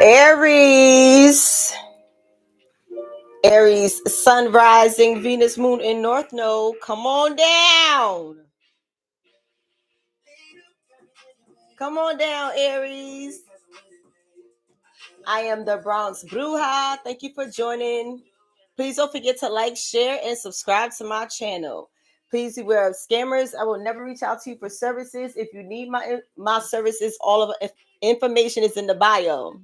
Aries. Aries, sun rising, Venus, moon in North Node. Come on down. Come on down, Aries. I am the Bronx Bruja. Thank you for joining. Please don't forget to like, share, and subscribe to my channel. Please beware of scammers. I will never reach out to you for services. If you need my services, all of the information is in the bio.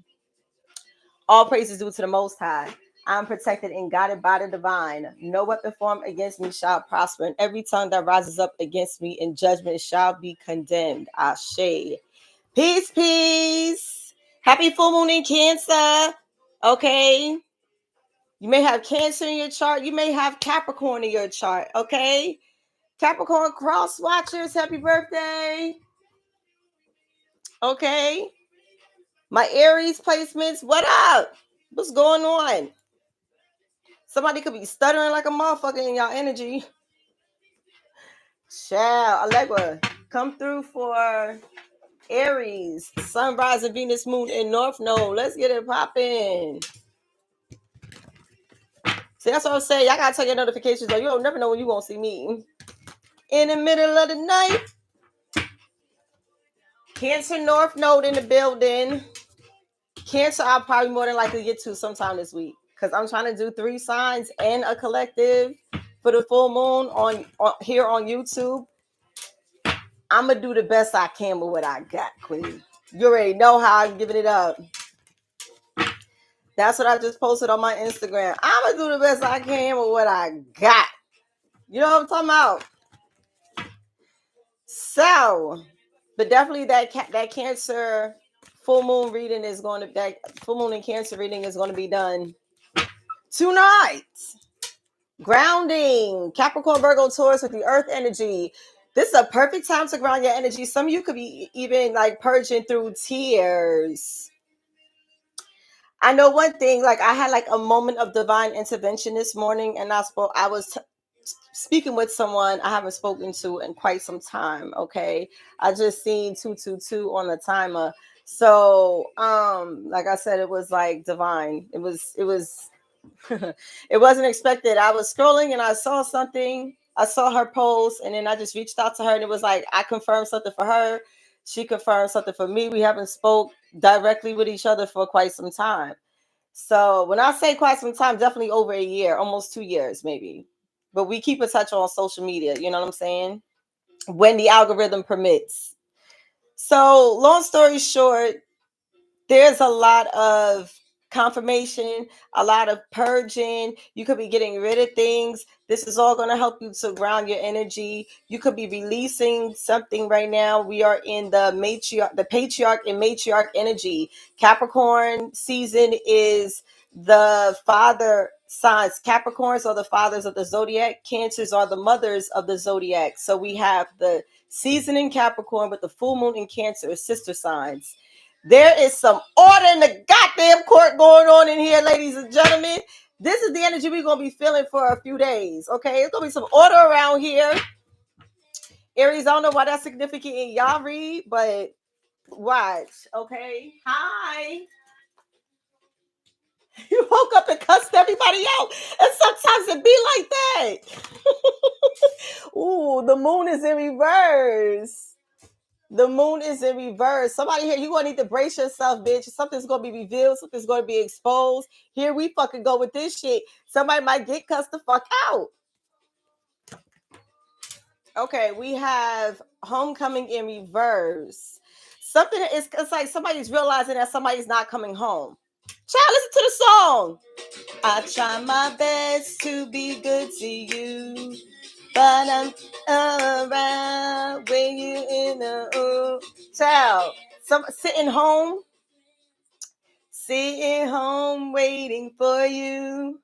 All praise is due to the Most High. I'm protected and guided by the divine. No weapon formed against me shall prosper, and every tongue that rises up against me in judgment shall be condemned. Ashe. Peace, peace. Happy full moon in Cancer. Okay. You may have Cancer in your chart. You may have Capricorn in your chart. Okay. Capricorn cross watchers, happy birthday. Okay. My Aries placements, what up? What's going on? Somebody could be stuttering like a motherfucker in y'all energy. Child, Allegra, come through for Aries, Sun, rising, Venus, moon in North Node. Let's get it popping. See, that's what I'm saying. Y'all gotta turn your notifications on. You don't never know when you won't see me. In the middle of the night. Cancer North Node in the building. Cancer, I'll probably more than likely get to sometime this week. Because I'm trying to do 3 signs and a collective for the full moon on here on YouTube. I'm going to do the best I can with what I got, Queen. You already know how I'm giving it up. That's what I just posted on my Instagram. I'm going to do the best I can with what I got. You know what I'm talking about? So, but definitely that Cancer full moon reading is going to, that full moon and Cancer reading is going to be done tonight. Grounding, Capricorn, Virgo, Taurus with the earth energy. This is a perfect time to ground your energy. Some of you could be even like purging through tears. I know one thing, like I had like a moment of divine intervention this morning, and I was speaking with someone I haven't spoken to in quite some time. Okay. I just seen 222 on the timer. So, like I said, it was like divine. It was it wasn't expected. I was scrolling and I saw something. I saw her post, and then I just reached out to her, and it was like I confirmed something for her. She confirmed something for me. We haven't spoke directly with each other for quite some time. So when I say quite some time, definitely over a year, almost 2 years maybe. But we keep in touch on social media. You know what I'm saying? When the algorithm permits. So long story short, there's a lot of confirmation, a lot of purging. You could be getting rid of things. This is all going to help you to ground your energy. You could be releasing something right now. We are in the patriarch and matriarch energy. Capricorn season is the father signs. Capricorns are the fathers of the zodiac. Cancers are the mothers of the zodiac. So we have the season in Capricorn with the full moon in Cancer, sister signs. There is some order in the goddamn court going on in here, ladies and gentlemen. This is the energy we're going to be feeling for a few days, okay? It's going to be some order around here. Aries, I don't know why that's significant in y'all read, but watch, okay? Hi. You woke up and cussed everybody out, and sometimes it be like that. Ooh, the moon is in reverse. The moon is in reverse. Somebody here, you're going to need to brace yourself, bitch. Something's going to be revealed. Something's going to be exposed. Here we fucking go with this shit. Somebody might get cussed the fuck out. Okay, we have homecoming in reverse. Something is, it's like somebody's realizing that somebody's not coming home. Child, listen to the song. I try my best to be good to you, but I'm around when you in the child. Sitting home waiting for you.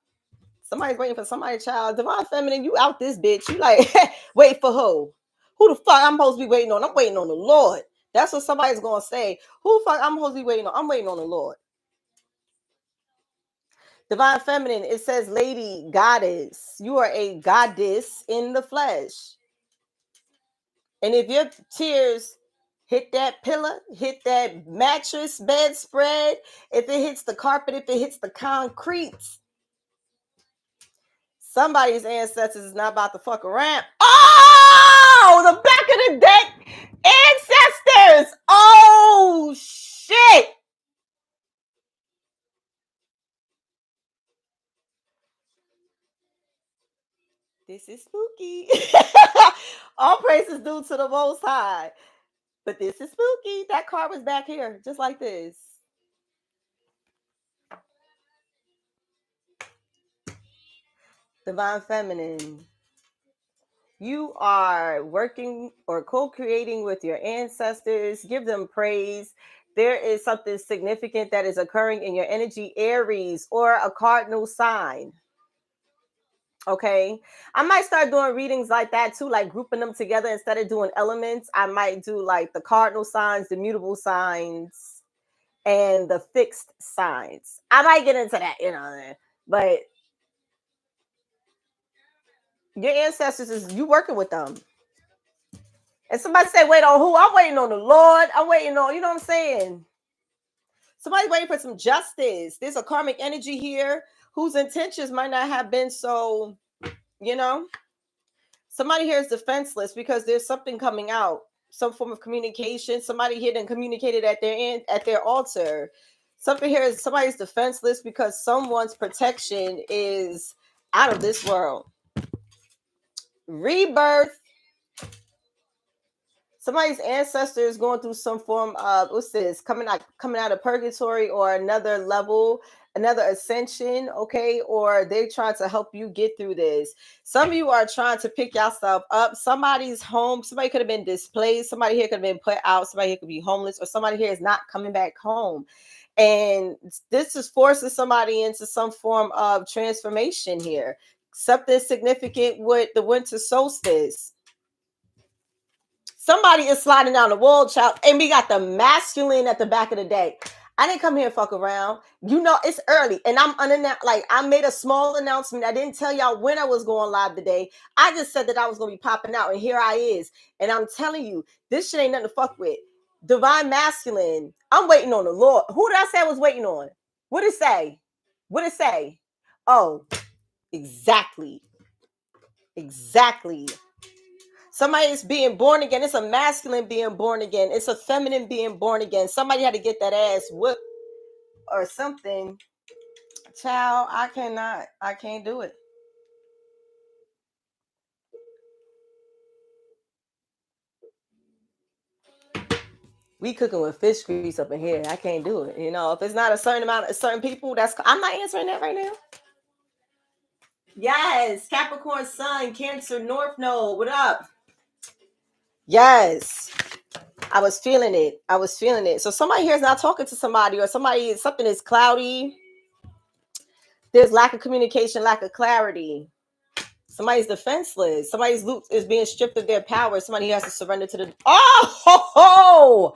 Somebody's waiting for somebody, child. Divine feminine, you out this bitch. You like, wait for who? Who the fuck I'm supposed to be waiting on? I'm waiting on the Lord. That's what somebody's gonna say. Who the fuck I'm supposed to be waiting on? I'm waiting on the Lord. Divine feminine, it says lady, goddess. You are a goddess in the flesh. And if your tears hit that pillar, hit that mattress, bedspread. If it hits the carpet, if it hits the concrete, somebody's ancestors is not about to fuck around. Oh, the back of the deck ancestors. Oh, shit. This is spooky. All praises due to the Most High. But this is spooky. That card was back here, just like this. Divine Feminine. You are working or co-creating with your ancestors. Give them praise. There is something significant that is occurring in your energy, Aries, or a cardinal sign. Okay, I might start doing readings like that too, like grouping them together instead of doing elements. I might do like the cardinal signs, the mutable signs, and the fixed signs. I might get into that, but your ancestors is you working with them. And somebody say, wait on who? I'm waiting on the Lord. I'm waiting on, you know what I'm saying? Somebody's waiting for some justice. There's a karmic energy here whose intentions might not have been so, you know. Somebody here is defenseless because there's something coming out, some form of communication. Somebody here didn't communicate it at their end, at their altar. Something here is somebody's defenseless because someone's protection is out of this world. Rebirth. Somebody's ancestor is going through some form of coming out of purgatory or another level, another ascension, okay? Or they're trying to help you get through this. Some of you are trying to pick yourself up. Somebody's home, somebody could have been displaced, somebody here could have been put out, somebody here could be homeless, or somebody here is not coming back home. And this is forcing somebody into some form of transformation here. Something significant with the winter solstice. Somebody is sliding down the wall, child, and we got the masculine at the back of the deck. I didn't come here and fuck around. You know, it's early, and I'm unannounced. Like, I made a small announcement. I didn't tell y'all when I was going live today. I just said that I was going to be popping out, and here I is. And I'm telling you, this shit ain't nothing to fuck with. Divine masculine. I'm waiting on the Lord. Who did I say I was waiting on? What did it say? What did it say? Oh, exactly. Exactly. Somebody is being born again. It's a masculine being born again. It's a feminine being born again. Somebody had to get that ass whooped or something. Child, I cannot. I can't do it. We cooking with fish grease up in here. I can't do it. You know, if it's not a certain amount of certain people, I'm not answering that right now. Yes, Capricorn Sun, Cancer North Node. What up? Yes. I was feeling it. I was feeling it. So somebody here is not talking to somebody, or something is cloudy. There's lack of communication, lack of clarity. Somebody's defenseless. Somebody's loot is being stripped of their power. Somebody has to surrender to the. Oh,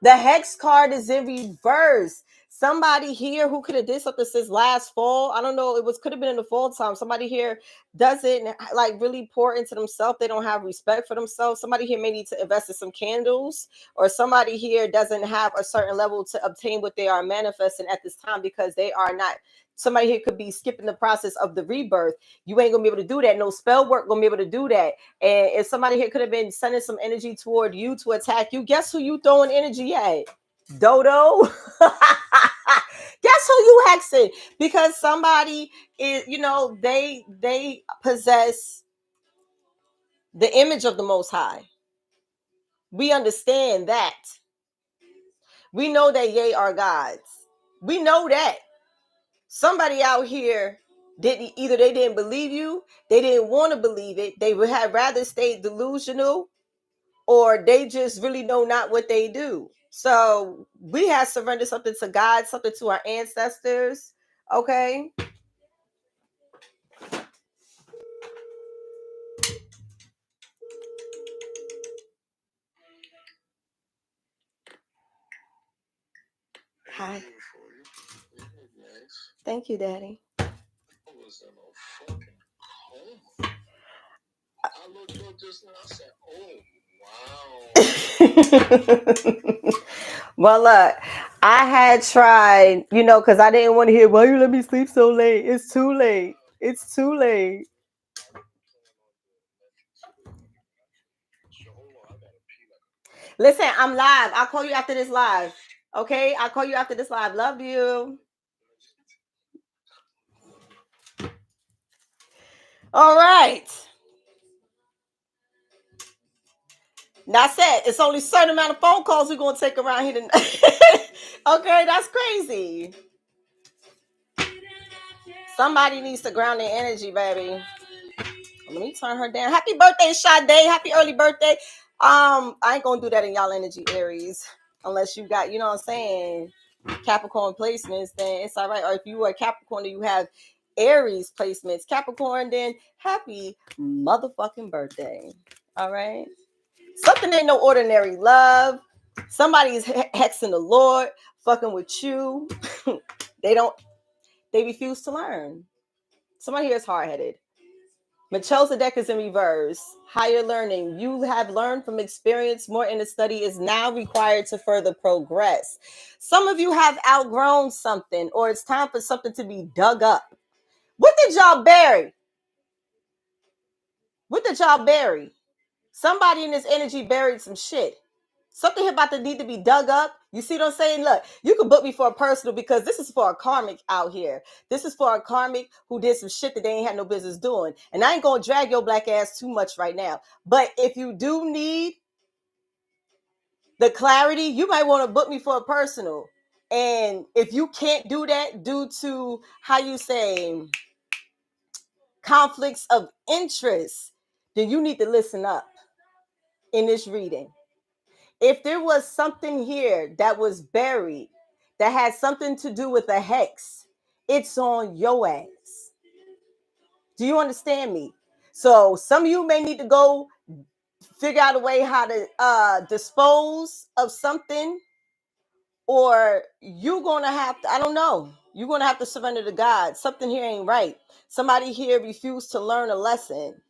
the hex card is in reverse. Somebody here who could have did something since last fall. I don't know. Could have been in the fall time. Somebody here doesn't like really pour into themselves. They don't have respect for themselves. Somebody here may need to invest in some candles, or somebody here doesn't have a certain level to obtain what they are manifesting at this time because they are not. Somebody here could be skipping the process of the rebirth. You ain't gonna be able to do that. No spell work gonna be able to do that. And if somebody here could have been sending some energy toward you to attack you, guess who you throwing energy at? Dodo. Guess who you hexing? Because somebody is, they possess the image of the Most High. We understand that. We know that ye are gods. We know that. Somebody out here they didn't believe you, they didn't want to believe it, they would have rather stayed delusional, or they just really know not what they do. So we have surrendered something to God, something to our ancestors. Okay. Hi. Thank you, Daddy. I looked up just now. I said, "Oh Well, look, I had tried, because I didn't want to hear, why you let me sleep so late? It's too late. It's too late. Listen, I'm live. I'll call you after this live. Okay? I'll call you after this live. Love you. All right. That's it. It's only a certain amount of phone calls we're going to take around here tonight. Okay, that's crazy. Somebody needs to ground their energy, baby. Let me turn her down. Happy birthday, Sade. Happy early birthday. I ain't gonna do that in y'all energy, Aries. Unless you got, what I'm saying, Capricorn placements, then it's all right. Or if you are Capricorn and you have Aries placements, Capricorn, then happy motherfucking birthday. All right. Something ain't no ordinary love. Somebody's hexing the Lord, fucking with you. They refuse to learn. Somebody here is hard-headed. Machosa deck is in reverse. Higher learning. You have learned from experience. More in the study is now required to further progress. Some of you have outgrown something, or it's time for something to be dug up. What did y'all bury? What did y'all bury? Somebody in this energy buried some shit. Something about to need to be dug up. You see what I'm saying? Look, you can book me for a personal because this is for a karmic out here. This is for a karmic who did some shit that they ain't had no business doing. And I ain't going to drag your black ass too much right now. But if you do need the clarity, you might want to book me for a personal. And if you can't do that due to, how you say, conflicts of interest, then you need to listen up in this reading. If there was something here that was buried that had something to do with a hex, it's on your ass. Do you understand me? So some of you may need to go figure out a way how to dispose of something, or you're gonna have to, I don't know, you're gonna have to surrender to God. Something here ain't right. Somebody here refused to learn a lesson.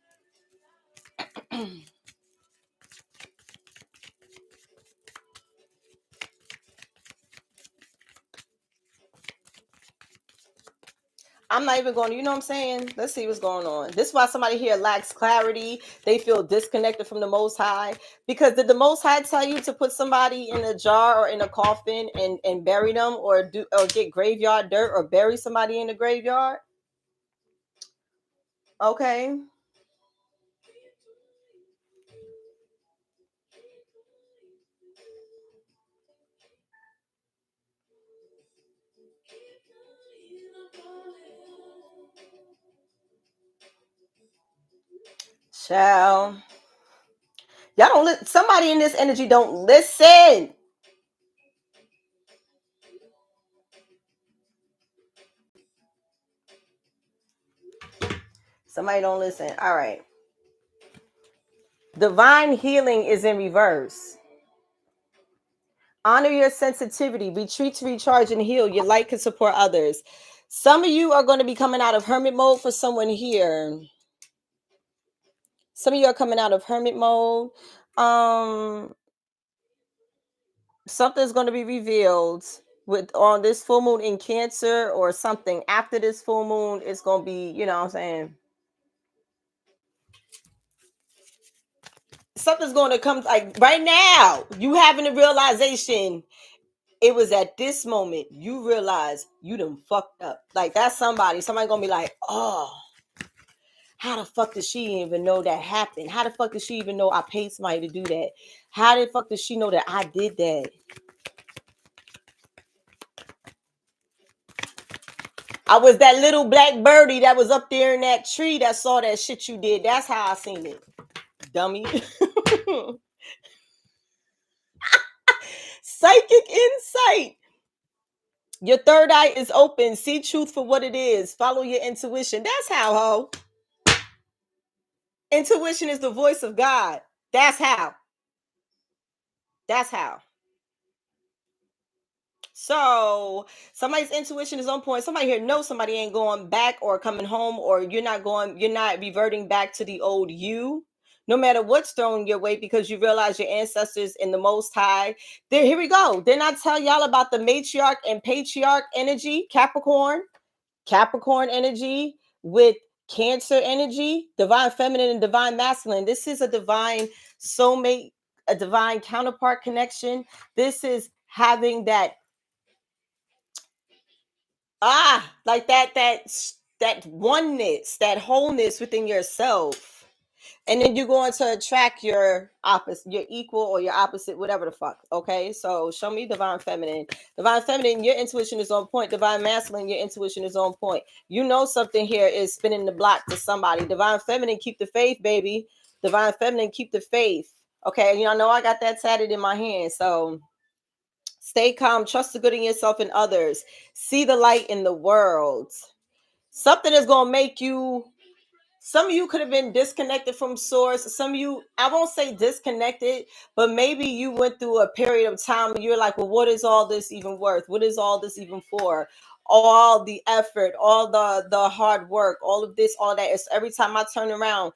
I'm not even going to, you know what I'm saying? Let's see what's going on. This is why somebody here lacks clarity. They feel disconnected from the Most High. Because did the Most High tell you to put somebody in a jar or in a coffin and bury them, or get graveyard dirt or bury somebody in the graveyard? Okay. Child. Y'all don't somebody in this energy don't listen. Somebody don't listen. All right. Divine healing is in reverse. Honor your sensitivity. Retreat to recharge and heal. Your light can support others. Some of you are going to be coming out of hermit mode for someone here. Some of you are coming out of hermit mode. Something's going to be revealed on this full moon in Cancer, or something after this full moon. It's going to be, you know what I'm saying? Something's going to come, like right now. You having a realization. It was at this moment you realize you done fucked up. Like that's somebody gonna be like, oh, how the fuck does she even know that happened? How the fuck does she even know I paid somebody to do that? How the fuck does she know that I did that? I was that little black birdie that was up there in that tree that saw that shit you did. That's how I seen it, dummy. Psychic insight. Your third eye is open. See truth for what it is. Follow your intuition. That's how, ho. Intuition is the voice of God. That's how. That's how. So somebody's intuition is on point. Somebody here knows somebody ain't going back or coming home, or you're not reverting back to the old you. no matter what's thrown your way, because you realize your ancestors in the Most High. There, here we go. Didn't I tell y'all about the matriarch and patriarch energy, Capricorn energy with Cancer energy, divine feminine and divine masculine. This is a divine soulmate, a divine counterpart connection. This is having that like that oneness, that wholeness within yourself. And then you're going to attract your opposite, your equal or your opposite, whatever the fuck. Okay, so show me divine feminine. Divine feminine, your intuition is on point. Divine masculine, your intuition is on point. You know something here is spinning the block to somebody. Divine feminine, keep the faith, baby. Divine feminine, keep the faith. Okay, you know I got that tatted in my hand. So stay calm, trust the good in yourself and others. See the light in the world. Something is gonna make you. Some of you could have been disconnected from source. Some of you, I won't say disconnected, but maybe you went through a period of time and you're like, well, what is all this even worth? What is all this even for? All the effort, all the hard work, all of this, all that. It's every time I turn around,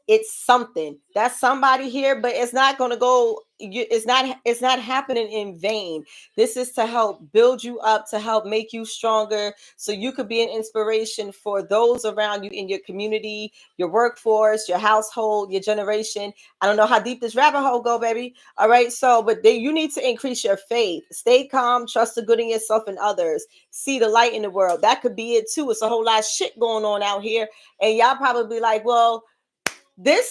it's something. That's somebody here, but it's not going to go. It's not happening in vain. This is to help build you up, to help make you stronger, so you could be an inspiration for those around you in your community, your workforce, your household, your generation. I don't know how deep this rabbit hole go, baby. All right, so you need to increase your faith. Stay calm, trust the good in yourself and others. See the light in the world. That could be it too. It's a whole lot of shit going on out here, and y'all probably like, well, this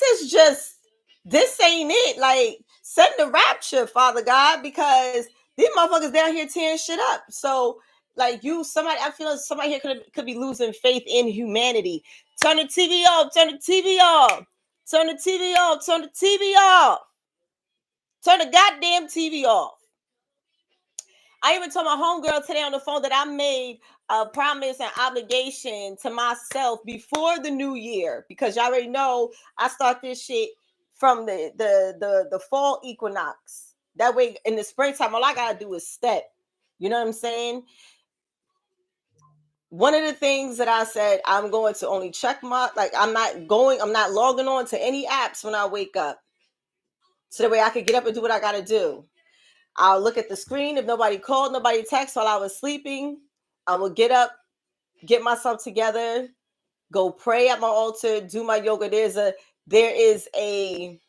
ain't it. Like, send the rapture, Father God, because these motherfuckers down here tearing shit up. So, like, I feel like somebody here could be losing faith in humanity. Turn the TV off, turn the TV off, turn the TV off, turn the TV off, turn the goddamn TV off. I even told my homegirl today on the phone that I made a promise and obligation to myself before the new year, because y'all already know I start this shit from the fall equinox. That way, in the springtime, all I gotta do is step. You know what I'm saying? One of the things that I said, I'm going to only check I'm not logging on to any apps when I wake up, so that way I can get up and do what I gotta do. I'll look at the screen. If nobody called, nobody texted while I was sleeping, I will get up, get myself together, go pray at my altar, do my yoga. There is a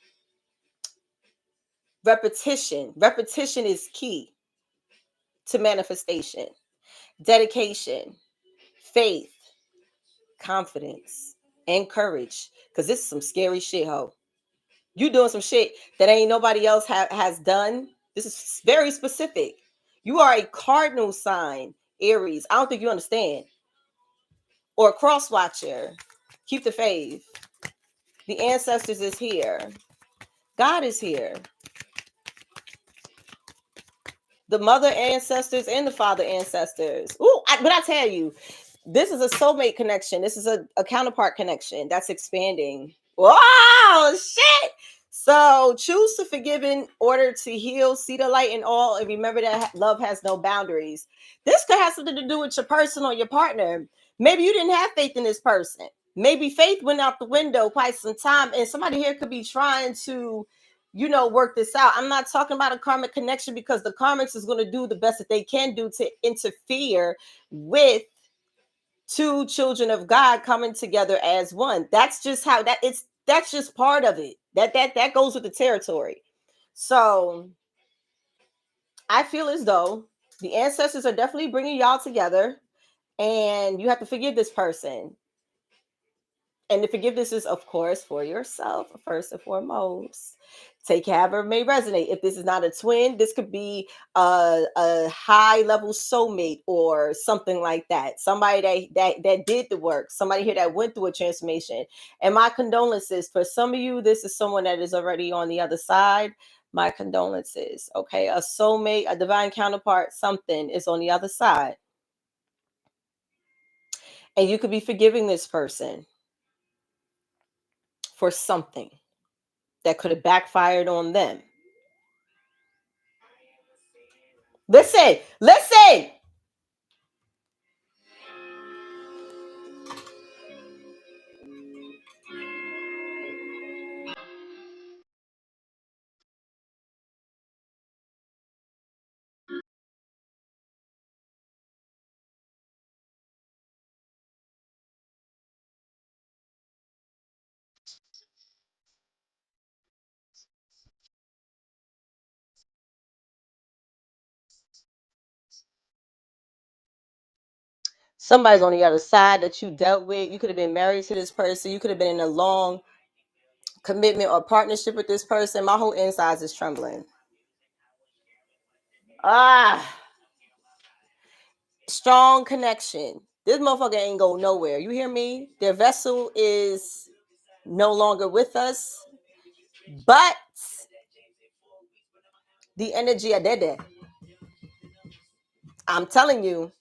repetition. Repetition is key to manifestation, dedication, faith, confidence, and courage. Because this is some scary shit, ho. You doing some shit that ain't nobody else has done. This is very specific. You are a cardinal sign, Aries. I don't think you understand. Or a cross watcher. Keep the faith. The ancestors is here. God is here. The mother ancestors and the father ancestors. But I tell you, this is a soulmate connection. This is a counterpart connection that's expanding. Wow, shit. So choose to forgive in order to heal. See the light in all, and remember that love has no boundaries. This could have something to do with your person or your partner. Maybe you didn't have faith in this person. Maybe faith went out the window quite some time, and somebody here could be trying to, work this out. I'm not talking about a karmic connection, because the karmics is going to do the best that they can do to interfere with two children of God coming together as one. That's just how that's just part of it. That goes with the territory. So I feel as though the ancestors are definitely bringing y'all together, and you have to forgive this person. And the forgiveness is, of course, for yourself, first and foremost. Take however may resonate. If this is not a twin, this could be a high level soulmate or something like that. Somebody that did the work. Somebody here that went through a transformation. And my condolences for some of you. This is someone that is already on the other side. My condolences. Okay, a soulmate, a divine counterpart, something is on the other side, and you could be forgiving this person for something that could have backfired on them. Listen. Somebody's on the other side that you dealt with. You could have been married to this person. You could have been in a long commitment or partnership with this person. My whole insides is trembling. Strong connection. This motherfucker ain't go nowhere. You hear me? Their vessel is no longer with us, but the energy I did there. I'm telling you.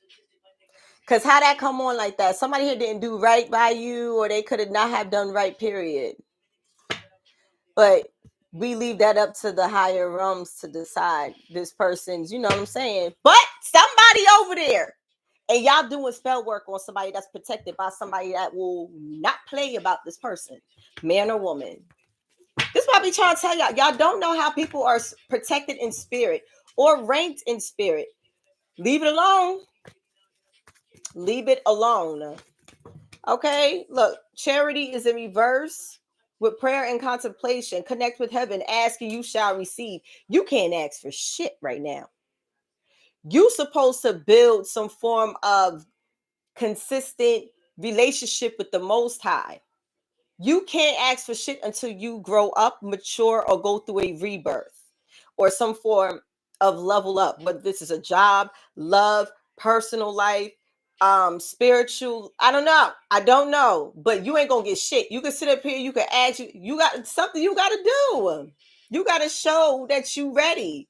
Because how that come on like that? Somebody here didn't do right by you, or they could have not have done right, period. But we leave that up to the higher realms to decide this person's, you know what I'm saying? But somebody over there, and y'all doing spell work on somebody that's protected by somebody that will not play about this person, man or woman. This is what I be trying to tell y'all. Y'all don't know how people are protected in spirit or ranked in spirit. Leave it alone. Leave it alone. Okay, look, charity is in reverse. With prayer and contemplation, connect with heaven, ask and you shall receive. You can't ask for shit right now. You supposed to build some form of consistent relationship with the Most High. You can't ask for shit until you grow up, mature, or go through a rebirth or some form of level up. Whether this is a job, love, personal life, spiritual, I don't know, but you ain't gonna get shit. You can sit up here, you can ask, you got something you gotta do. You gotta show that you ready.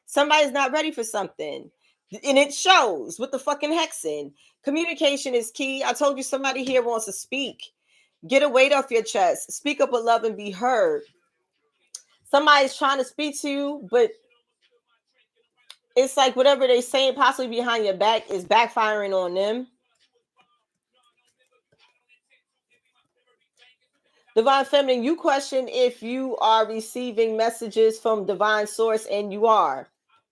Somebody's not ready for something, and it shows with the fucking hexing. Communication is key. I told you somebody here wants to speak. Get a weight off your chest. Speak up with love and be heard. Somebody's trying to speak to you, but it's like whatever they saying possibly behind your back is backfiring on them. Divine Feminine, you question if you are receiving messages from divine source, and you are.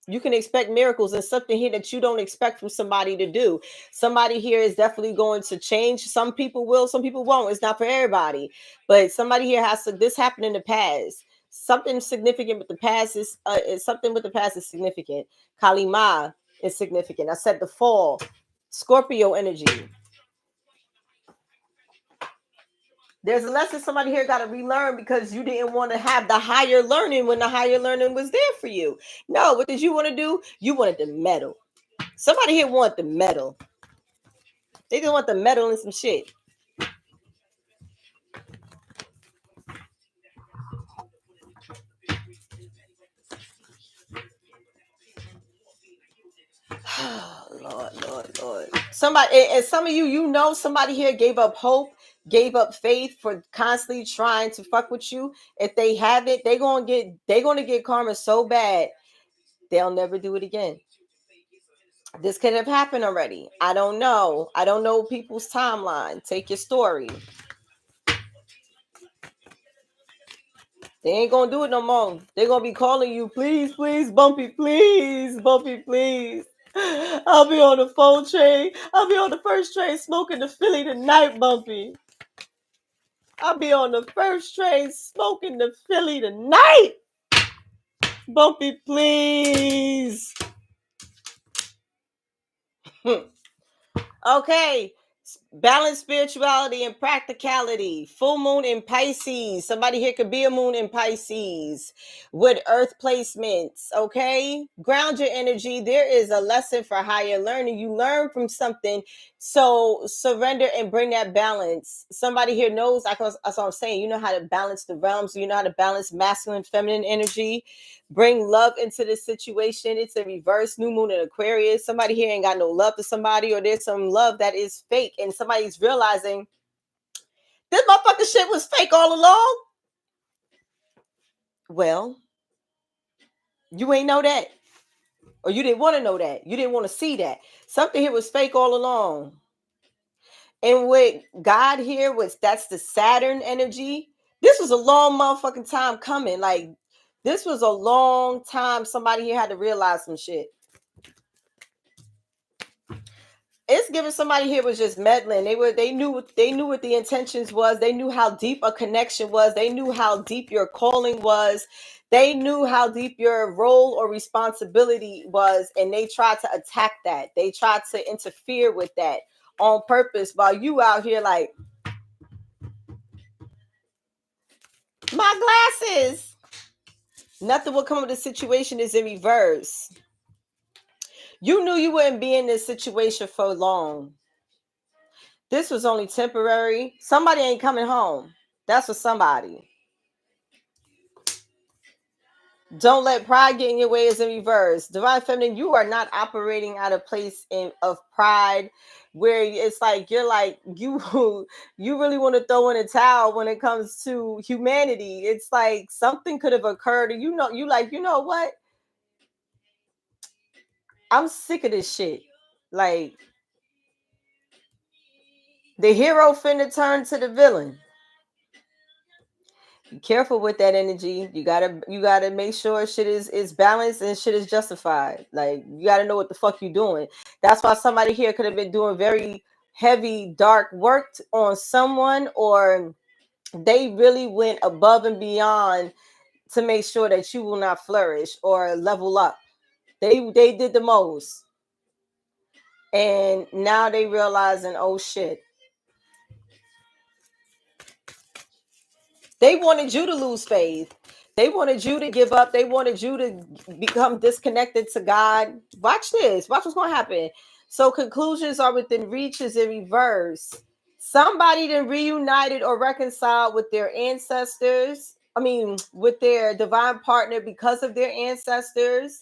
You can expect miracles and something here that you don't expect from somebody to do. Somebody here is definitely going to change. Some people will, some people won't. It's not for everybody. But somebody here has to, this happened in the past. Something significant with the past is something with the past is significant. Kalima is significant. I said the fall. Scorpio energy. There's a lesson somebody here got to relearn because you didn't want to have the higher learning when the higher learning was there for you. No, what did you want to do? You wanted the medal. Somebody here want the medal. They just want the medal and some shit. Lord. Somebody, and some of you, you know, somebody here gave up hope, gave up faith for constantly trying to fuck with you. If they have it, they're gonna get karma so bad they'll never do it again. This could have happened already. I don't know. I don't know people's timeline. Take your story. They ain't gonna do it no more. They're gonna be calling you, please, Bumpy, please, Bumpy, please. I'll be on the phone train. I'll be on the first train smoking the Philly tonight, Bumpy. I'll be on the first train smoking the Philly tonight. Bumpy, please. Okay. Balance spirituality and practicality. Full moon in Pisces. Somebody here could be a moon in Pisces with earth placements. Okay. Ground your energy. There is a lesson for higher learning. You learn from something. So surrender and bring that balance. Somebody here knows, that's what I'm saying. You know how to balance the realms. You know how to balance masculine, feminine energy. Bring love into this situation. It's a reverse new moon in Aquarius. Somebody here ain't got no love for somebody, or there's some love that is fake, and somebody's realizing this motherfucking shit was fake all along. Well, you ain't know that, or you didn't want to know that. You didn't want to see that. Something here was fake all along. And with God here, that's the Saturn energy. This was a long motherfucking time coming. Like, this was a long time somebody here had to realize some shit. It's giving somebody here was just meddling. They knew what the intentions was. They knew how deep a connection was. They knew how deep your calling was. They knew how deep your role or responsibility was, and they tried to attack that. They tried to interfere with that. on purpose while you out here like, my glasses. Nothing will come of the situation is in reverse. You knew you wouldn't be in this situation for long. This was only temporary. Somebody ain't coming home. That's for somebody. Don't let pride get in your way is in reverse. Divine Feminine, you are not operating out of place of pride where it's like you're like you really want to throw in a towel when it comes to humanity. It's like something could have occurred and you like, you know what? I'm sick of this shit. Like the hero finna turn to the villain. Be careful with that energy. You gotta make sure shit is balanced and shit is justified. Like you gotta know what the fuck you doing. That's why somebody here could have been doing very heavy dark work on someone, or they really went above and beyond to make sure that you will not flourish or level up. They did the most, and now they realizing, oh shit. They wanted you to lose faith. They wanted you to give up. They wanted you to become disconnected to God. Watch this. Watch what's going to happen. So conclusions are within reach is in reverse. Somebody then reunited or reconciled with their ancestors. I mean, with their divine partner because of their ancestors.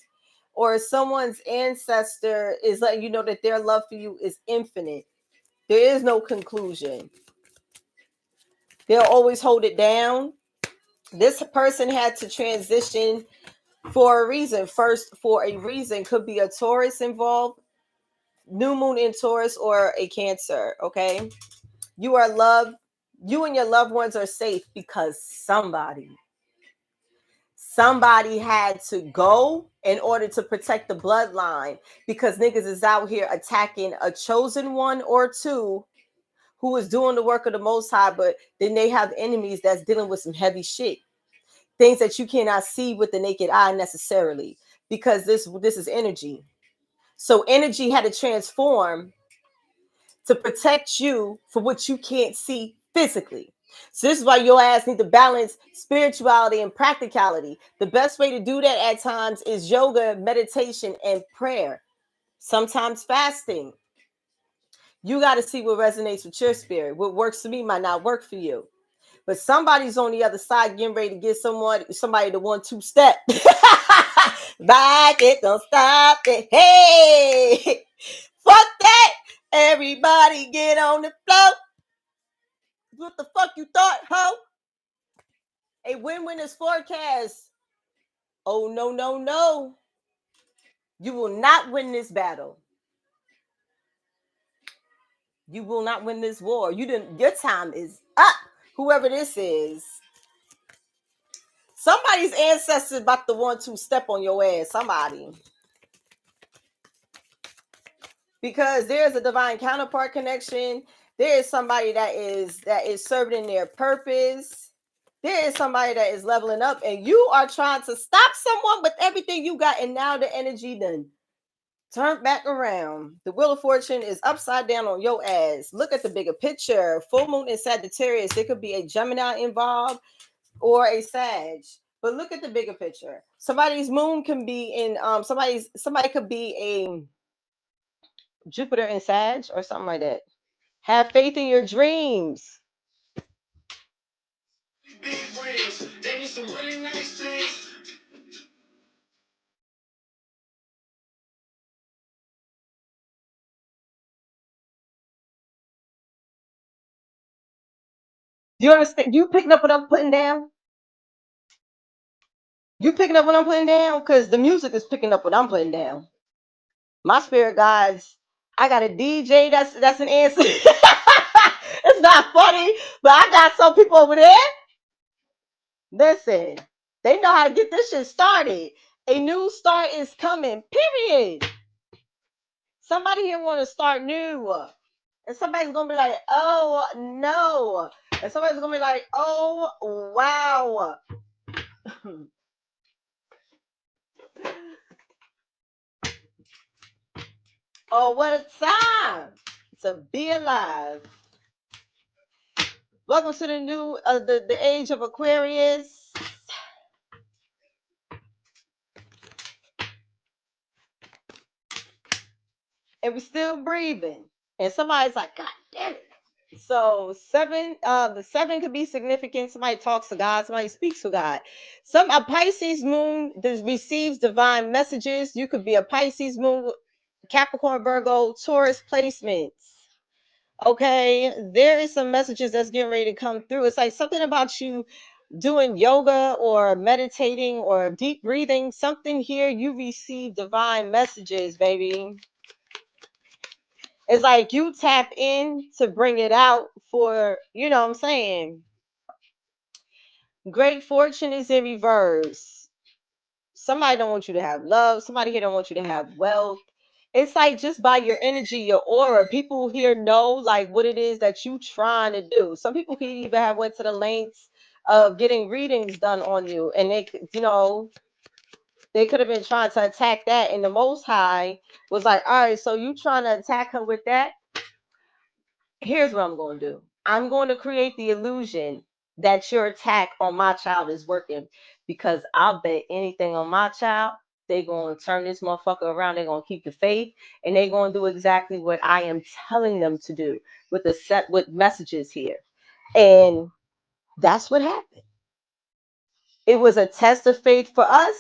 Or someone's ancestor is letting you know that their love for you is infinite. There is no conclusion. They'll always hold it down. This person had to transition for a reason. First, for a reason, could be a Taurus involved, new moon in Taurus, or a Cancer. Okay, you are loved. You and your loved ones are safe because somebody had to go in order to protect the bloodline, because niggas is out here attacking a chosen one or two who is doing the work of the Most High, but then they have enemies that's dealing with some heavy shit. Things that you cannot see with the naked eye necessarily, because this is energy. So energy had to transform to protect you for what you can't see physically. So this is why your ass need to balance spirituality and practicality. The best way to do that at times is yoga, meditation, and prayer. Sometimes fasting. You got to see what resonates with your spirit. What works for me might not work for you. But somebody's on the other side getting ready to get somebody to 1-2 step. Back it, don't stop it. Hey, fuck that. Everybody get on the floor. What the fuck you thought, ho? A win-win is forecast. Oh, no, no, no. You will not win this battle. You will not win this war. Your time is up. Whoever this is. Somebody's ancestors about to 1-2 step on your ass. Somebody. Because there's a divine counterpart connection. There is somebody that is serving in their purpose. There is somebody that is leveling up, and you are trying to stop someone with everything you got, and now the energy done turned back around. The wheel of fortune is upside down on your ass. Look at the bigger picture. Full moon in Sagittarius. There could be a Gemini involved or a Sag. But look at the bigger picture. Somebody's moon can be in somebody could be a Jupiter in Sag or something like that. Have faith in your dreams. Do you understand? You picking up what I'm putting down? You picking up what I'm putting down? Because the music is picking up what I'm putting down. My spirit guides. I got a DJ that's an answer. It's not funny, but I got some people over there. Listen, they know how to get this shit started. A new start is coming, period. Somebody here want to start new. And somebody's going to be like, oh, no. And somebody's going to be like, oh, wow. Oh, what a time. to be alive. Welcome to the new, the age of Aquarius. And we're still breathing. And somebody's like, God damn it. So the seven could be significant. Somebody talks to God, somebody speaks to God. A Pisces moon receives divine messages. You could be a Pisces moon, Capricorn, Virgo, Taurus placements. Okay, there is some messages that's getting ready to come through. It's like something about you doing yoga or meditating or deep breathing. Something here, you receive divine messages, baby. It's like you tap in to bring it out for, you know what I'm saying? Great fortune is in reverse. Somebody don't want you to have love. Somebody here don't want you to have wealth. It's like just by your energy, your aura, people here know like what it is that you trying to do. Some people can even have went to the lengths of getting readings done on you, and they, you know, they could have been trying to attack that, and the Most High was like, all right, so you trying to attack him with that? Here's what I'm going to do. I'm going to create the illusion that your attack on my child is working, because I'll bet anything on my child, they're going to turn this motherfucker around. They're going to keep the faith, and they're going to do exactly what I am telling them to do with the set with messages here. And that's what happened. It was a test of faith for us,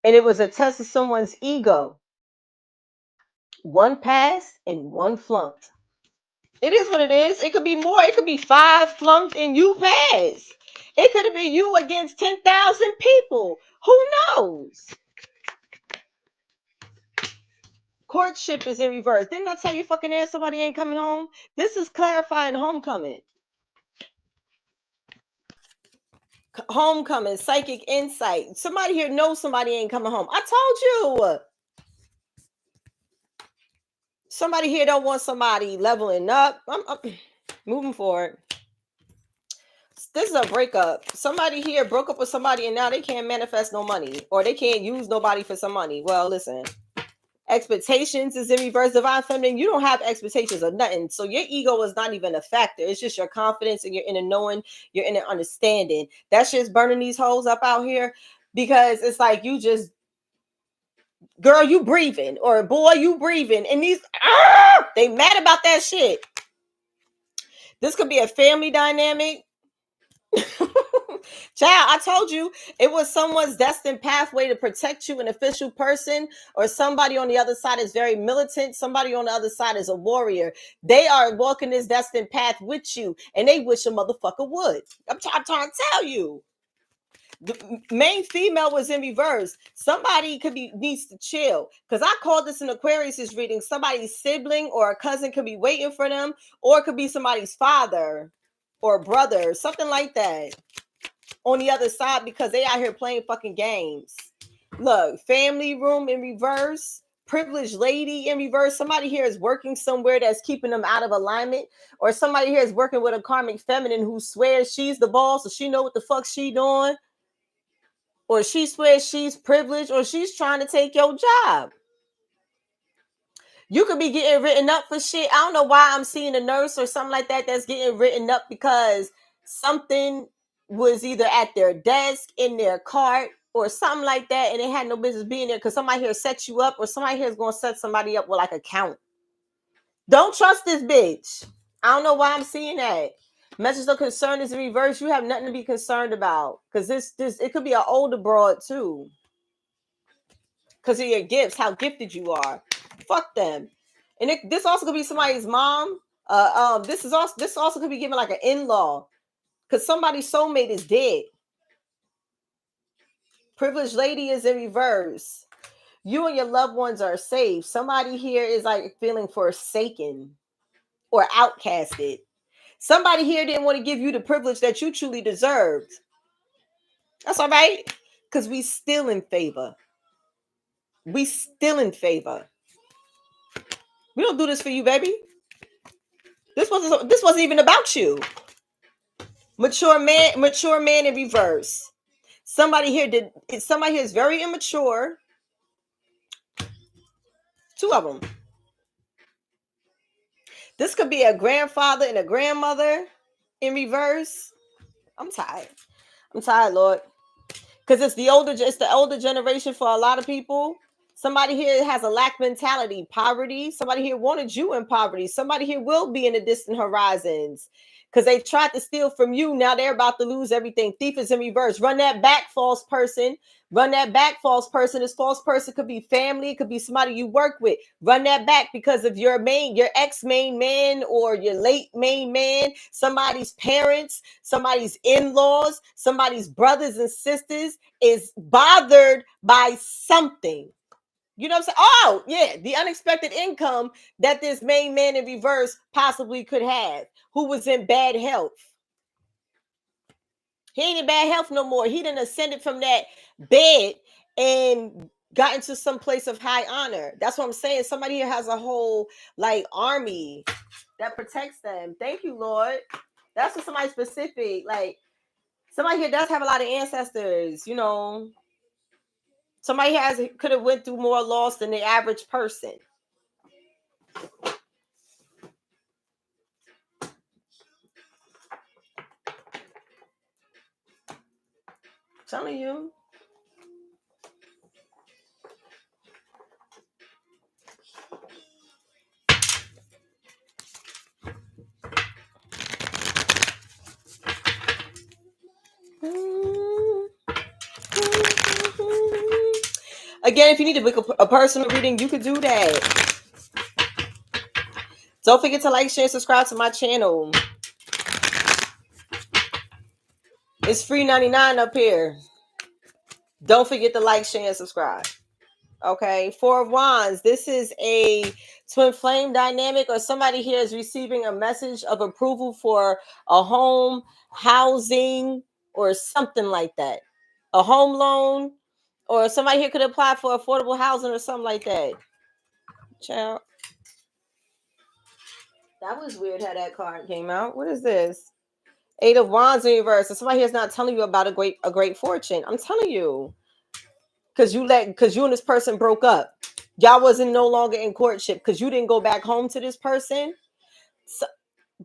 and it was a test of someone's ego. One passed and one flunked. It is what it is. It could be more. It could be 5 flunked and you pass. It could have been you against 10,000 people. Who knows? Courtship is in reverse. Didn't I tell you fucking ass somebody ain't coming home? This is clarifying homecoming. Homecoming, psychic insight. Somebody here knows somebody ain't coming home. I told you. Somebody here don't want somebody leveling up. I'm moving forward. This is a breakup. Somebody here broke up with somebody and now they can't manifest no money, or they can't use nobody for some money. Well, listen, expectations is in reverse. Divine feminine, you don't have expectations of nothing, so your ego is not even a factor. It's just your confidence and your inner knowing, your inner understanding. That's just burning these holes up out here, because it's like you just, girl, you breathing, or boy, you breathing, and these they mad about that shit. This could be a family dynamic. Child, I told you it was someone's destined pathway to protect you, an official person, or somebody on the other side is very militant. Somebody on the other side is a warrior. They are walking this destined path with you, and they wish a motherfucker would. I'm trying to tell you. The main female was in reverse. Somebody could be needs to chill, because I called this an Aquarius reading. Somebody's sibling or a cousin could be waiting for them, or it could be somebody's father or brother, something like that, on the other side, because they out here playing fucking games. Look, family room in reverse, privileged lady in reverse. Somebody here is working somewhere that's keeping them out of alignment, or somebody here is working with a karmic feminine who swears she's the boss, so she know what the fuck she doing, or she swears she's privileged, or she's trying to take your job. You could be getting written up for shit. I don't know why I'm seeing a nurse or something like that that's getting written up because something was either at their desk, in their cart, or something like that, and they had no business being there because somebody here set you up, or somebody here is going to set somebody up with like a count. Don't trust this bitch. I don't know why I'm seeing that. Message of concern is in reverse. You have nothing to be concerned about, because this it could be an older broad too, because of your gifts, how gifted you are. Fuck them. And this also could be somebody's mom. This also could be given like an in-law, because somebody's soulmate is dead. Privileged lady is in reverse. You and your loved ones are safe. Somebody here is like feeling forsaken or outcasted. Somebody here didn't want to give you the privilege that you truly deserved. That's all right, because we still in favor. We still in favor. We don't do this for you, baby. This wasn't even about you. Mature man in reverse. Somebody here is very immature. Two of them. This could be a grandfather and a grandmother in reverse. I'm tired. I'm tired, Lord. Because it's the older generation for a lot of people. Somebody here has a lack mentality, poverty. Somebody here wanted you in poverty. Somebody here will be in the distant horizons because they tried to steal from you. Now they're about to lose everything. Thief is in reverse. Run that back, false person. Run that back, false person. This false person could be family. It could be somebody you work with. Run that back because of your ex main man or your late main man, somebody's parents, somebody's in-laws, somebody's brothers and sisters is bothered by something. You know what I'm saying? Oh, yeah, the unexpected income that this main man in reverse possibly could have, who was in bad health. He ain't in bad health no more. He done ascended from that bed and got into some place of high honor. That's what I'm saying. Somebody here has a whole like army that protects them. Thank you, Lord. That's for somebody specific. Like somebody here does have a lot of ancestors, you know. Somebody could have went through more loss than the average person. Telling you. Again, if you need to book a personal reading, you could do that. Don't forget to like, share, and subscribe to my channel. It's free 99 up here. Don't forget to like, share, and subscribe. Okay, Four of Wands. This is a twin flame dynamic, or somebody here is receiving a message of approval for a home, housing, or something like that. A home loan, or somebody here could apply for affordable housing or something like that. Child. That was weird how that card came out. What is this? Eight of Wands in reverse. So somebody here's not telling you about a great fortune. I'm telling you. Because you and this person broke up. Y'all wasn't no longer in courtship because you didn't go back home to this person. So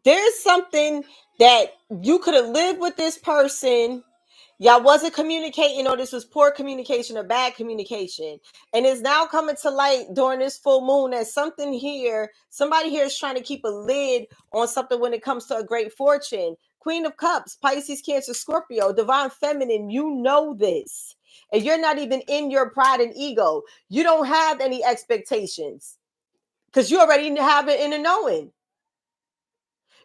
there's something that you could have lived with this person. Y'all wasn't communicating, or this was poor communication or bad communication. And it's now coming to light during this full moon that somebody here is trying to keep a lid on something when it comes to a great fortune. Queen of Cups, Pisces, Cancer, Scorpio, Divine Feminine, you know this. And you're not even in your pride and ego. You don't have any expectations because you already have it in the knowing.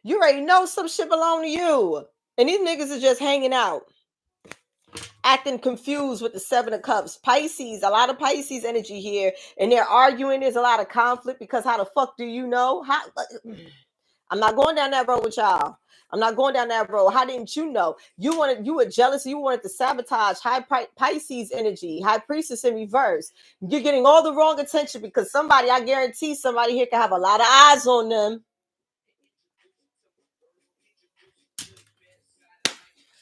You already know some shit belong to you. And these niggas are just hanging out, acting confused with the Seven of Cups. Pisces, a lot of Pisces energy here. And they're arguing. There's a lot of conflict because how the fuck do you know? I'm not going down that road with y'all. I'm not going down that road. How didn't you know? You were jealous. You wanted to sabotage high Pisces energy, high priestess in reverse. You're getting all the wrong attention because I guarantee somebody here can have a lot of eyes on them.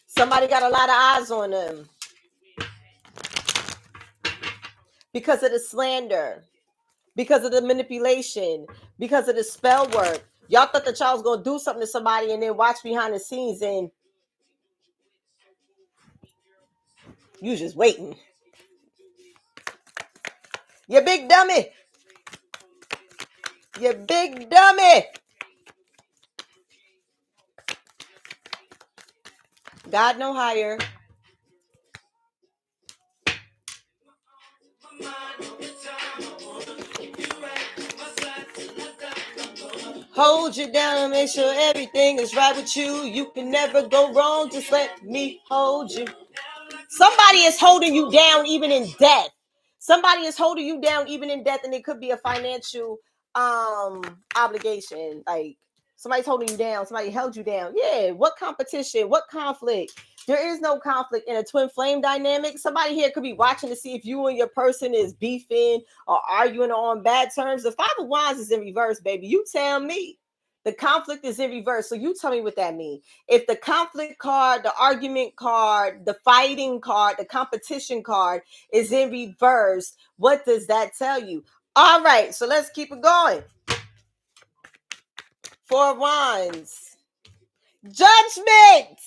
Somebody got a lot of eyes on them because of the slander, because of the manipulation, because of the spell work. Y'all thought that y'all was going to do something to somebody and then watch behind the scenes and you just waiting. You big dummy. You big dummy. God no higher. Hold you down and make sure everything is right with you. You can never go wrong. Just let me hold you. Somebody is holding you down even in death. Somebody is holding you down even in death, and it could be a financial obligation. Like somebody's holding you down. Somebody held you down. Yeah. What competition? What conflict? There is no conflict in a twin flame dynamic. Somebody here could be watching to see if you and your person is beefing or arguing or on bad terms. The Five of Wands is in reverse, baby. You tell me. The conflict is in reverse. So you tell me what that means. If the conflict card, the argument card, the fighting card, the competition card is in reverse, what does that tell you? All right, so let's keep it going. Four of Wands. Judgment.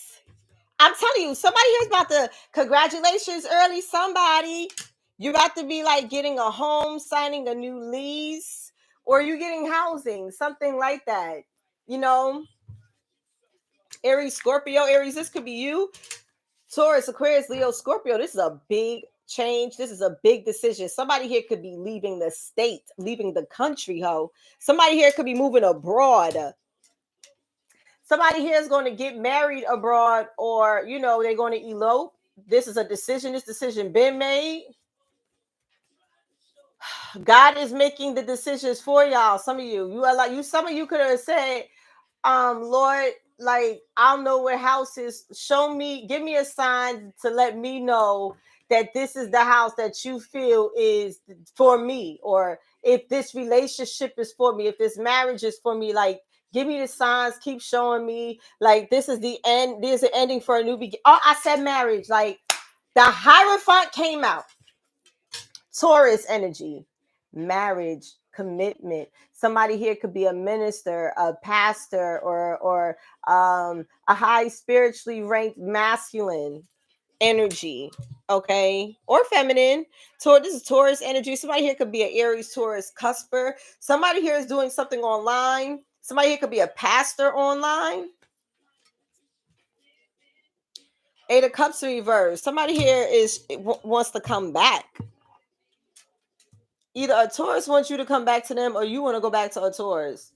I'm telling you, somebody here's about to, congratulations early, somebody. You're about to be like getting a home, signing a new lease, or you getting housing, something like that. You know, Aries, Scorpio, Aries, this could be you. Taurus, Aquarius, Leo, Scorpio, this is a big change. This is a big decision. Somebody here could be leaving the state, leaving the country, ho. Somebody here could be moving abroad. Somebody here is going to get married abroad, or, you know, they're going to elope. This is a decision. This decision been made. God is making the decisions for y'all. Some of you are like, some of you could have said, Lord, like, I don't know where house is. Show me, give me a sign to let me know that this is the house that you feel is for me, or if this relationship is for me, if this marriage is for me. Like, give me the signs, keep showing me, like, this is the end, there's an ending for a new beginning. Oh, I said marriage. Like, the Hierophant came out. Taurus energy, marriage, commitment. Somebody here could be a minister, a pastor, or a high spiritually ranked masculine energy, okay, or feminine. This is Taurus energy. Somebody here could be an Aries, Taurus cusper. Somebody here is doing something online. Somebody here could be a pastor online. Eight of Cups reverse. Somebody here wants to come back. Either a Taurus wants you to come back to them, or you want to go back to a Taurus.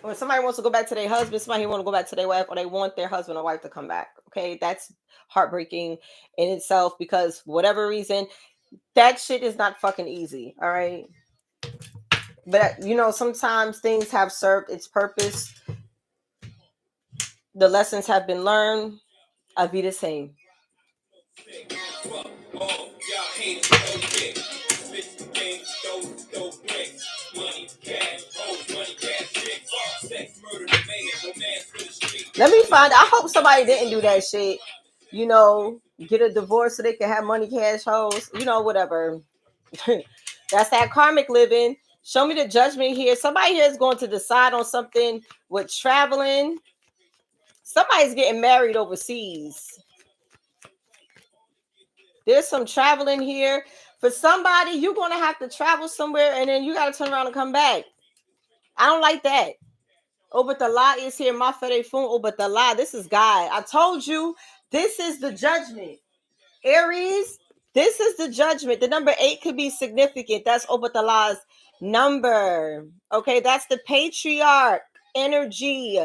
Or somebody wants to go back to their husband, somebody want to go back to their wife, or they want their husband or wife to come back. Okay, that's heartbreaking in itself, because for whatever reason, that shit is not fucking easy. All right. But, you know, sometimes things have served its purpose. The lessons have been learned. I'll be the same. Let me find. I hope somebody didn't do that shit. You know, get a divorce so they can have money, cash, hoes. You know, whatever. That's that karmic living. Show me the judgment here. Somebody here is going to decide on something with traveling. Somebody's getting married overseas. There's some traveling here. For somebody, you're going to have to travel somewhere, and then you got to turn around and come back. I don't like that. Oh, but the lie is here. My fede phone. Oh, but the lie. This is God. I told you, this is the judgment. Aries, this is the judgment. The number 8 could be significant. That's Obatala's number. Okay, that's the patriarch energy.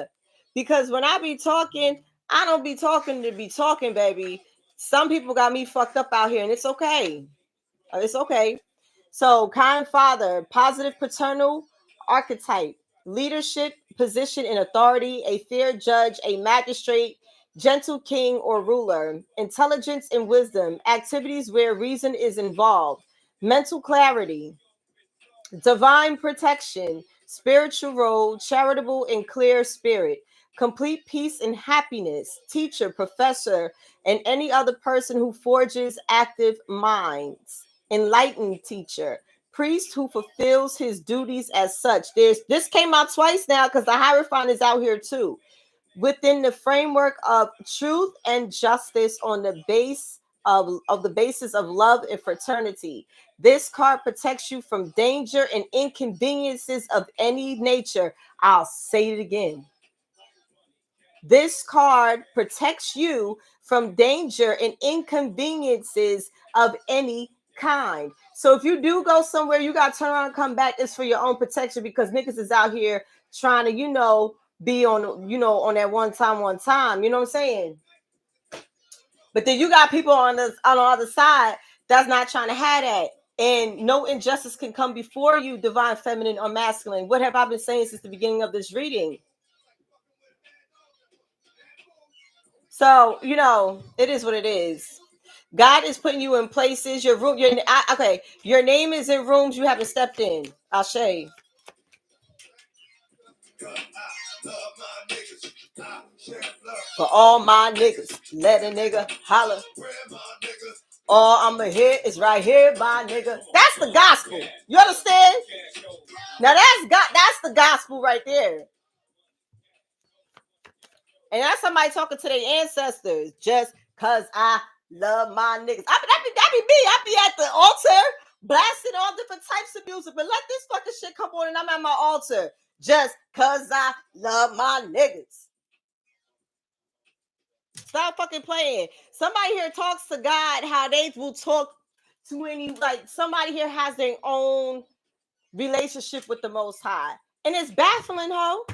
Because when I be talking, I don't be talking to be talking, baby. Some people got me fucked up out here, and it's okay. It's okay. So, kind father, positive paternal archetype, leadership, position in authority, a fair judge, a magistrate, gentle king or ruler, intelligence and wisdom, activities where reason is involved, mental clarity, divine protection, spiritual role, charitable and clear spirit, complete peace and happiness, teacher, professor, and any other person who forges active minds, enlightened teacher, priest who fulfills his duties as such. This came out twice now because the Hierophant is out here too. Within the framework of truth and justice on the base of the basis of love and fraternity. This card protects you from danger and inconveniences of any nature. I'll say it again. This card protects you from danger and inconveniences of any kind. So if you do go somewhere, you got to turn around and come back. It's for your own protection, because niggas is out here trying to, be on, on that one time. You know what I'm saying? But then you got people on the other side that's not trying to have that. And no injustice can come before you, divine feminine or masculine. What have I been saying since the beginning of this reading? So, it is what it is. God is putting you in places. Your name is in rooms you haven't stepped in. I'll show you. For all my niggas, let a nigga holler. All I'ma hit is right here, my nigga. That's the gospel. You understand? Now that's the gospel right there. And that's somebody talking to their ancestors. Just cause I love my niggas. That be me. I be at the altar blasting all different types of music. But let this fucking shit come on and I'm at my altar. Just cause I love my niggas. Stop fucking playing. Somebody here talks to God how they will talk to any, like somebody here has their own relationship with the Most High. And it's baffling, ho.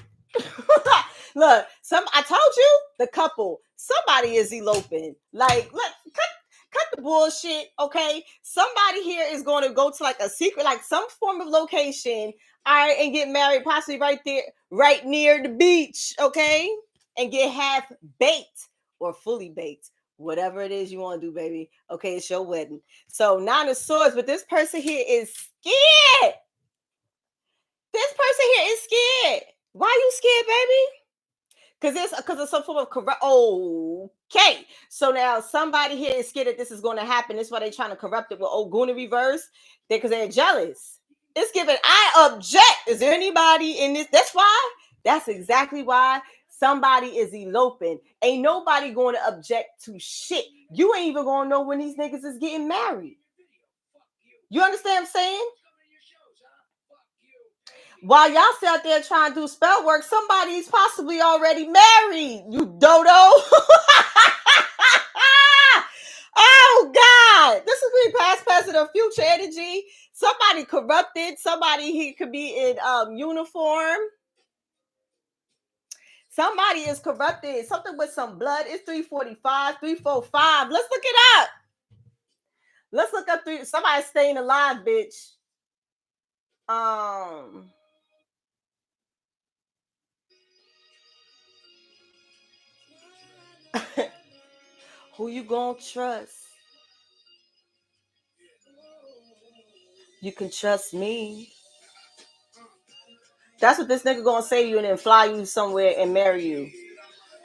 Look, I told you, the couple, somebody is eloping. Like, look, cut the bullshit, okay? Somebody here is going to go to like a secret, like some form of location, all right, and get married, possibly right there, right near the beach, okay? And get half baked or fully baked. Whatever it is you want to do, baby. Okay, it's your wedding. So 9 of Swords, but this person here is scared. This person here is scared. Why are you scared, baby? Because it's some form of corrupt. Okay. So now somebody here is scared that this is going to happen. That's why they're trying to corrupt it with Ogun in reverse. Because they're jealous. It's given, I object. Is there anybody in this? That's exactly why somebody is eloping. Ain't nobody going to object to shit. You ain't even going to know when these niggas is getting married. You understand what I'm saying? While y'all sit out there trying to do spell work, somebody's possibly already married. You dodo. Oh God, this is really past, present, or future energy. Somebody corrupted. Somebody he could be in uniform. Somebody is corrupted. Something with some blood. It's 345, 345. Let's look it up. Let's look up somebody staying alive, bitch. Who you gonna trust? You can trust me. That's what this nigga gonna say to you and then fly you somewhere and marry you.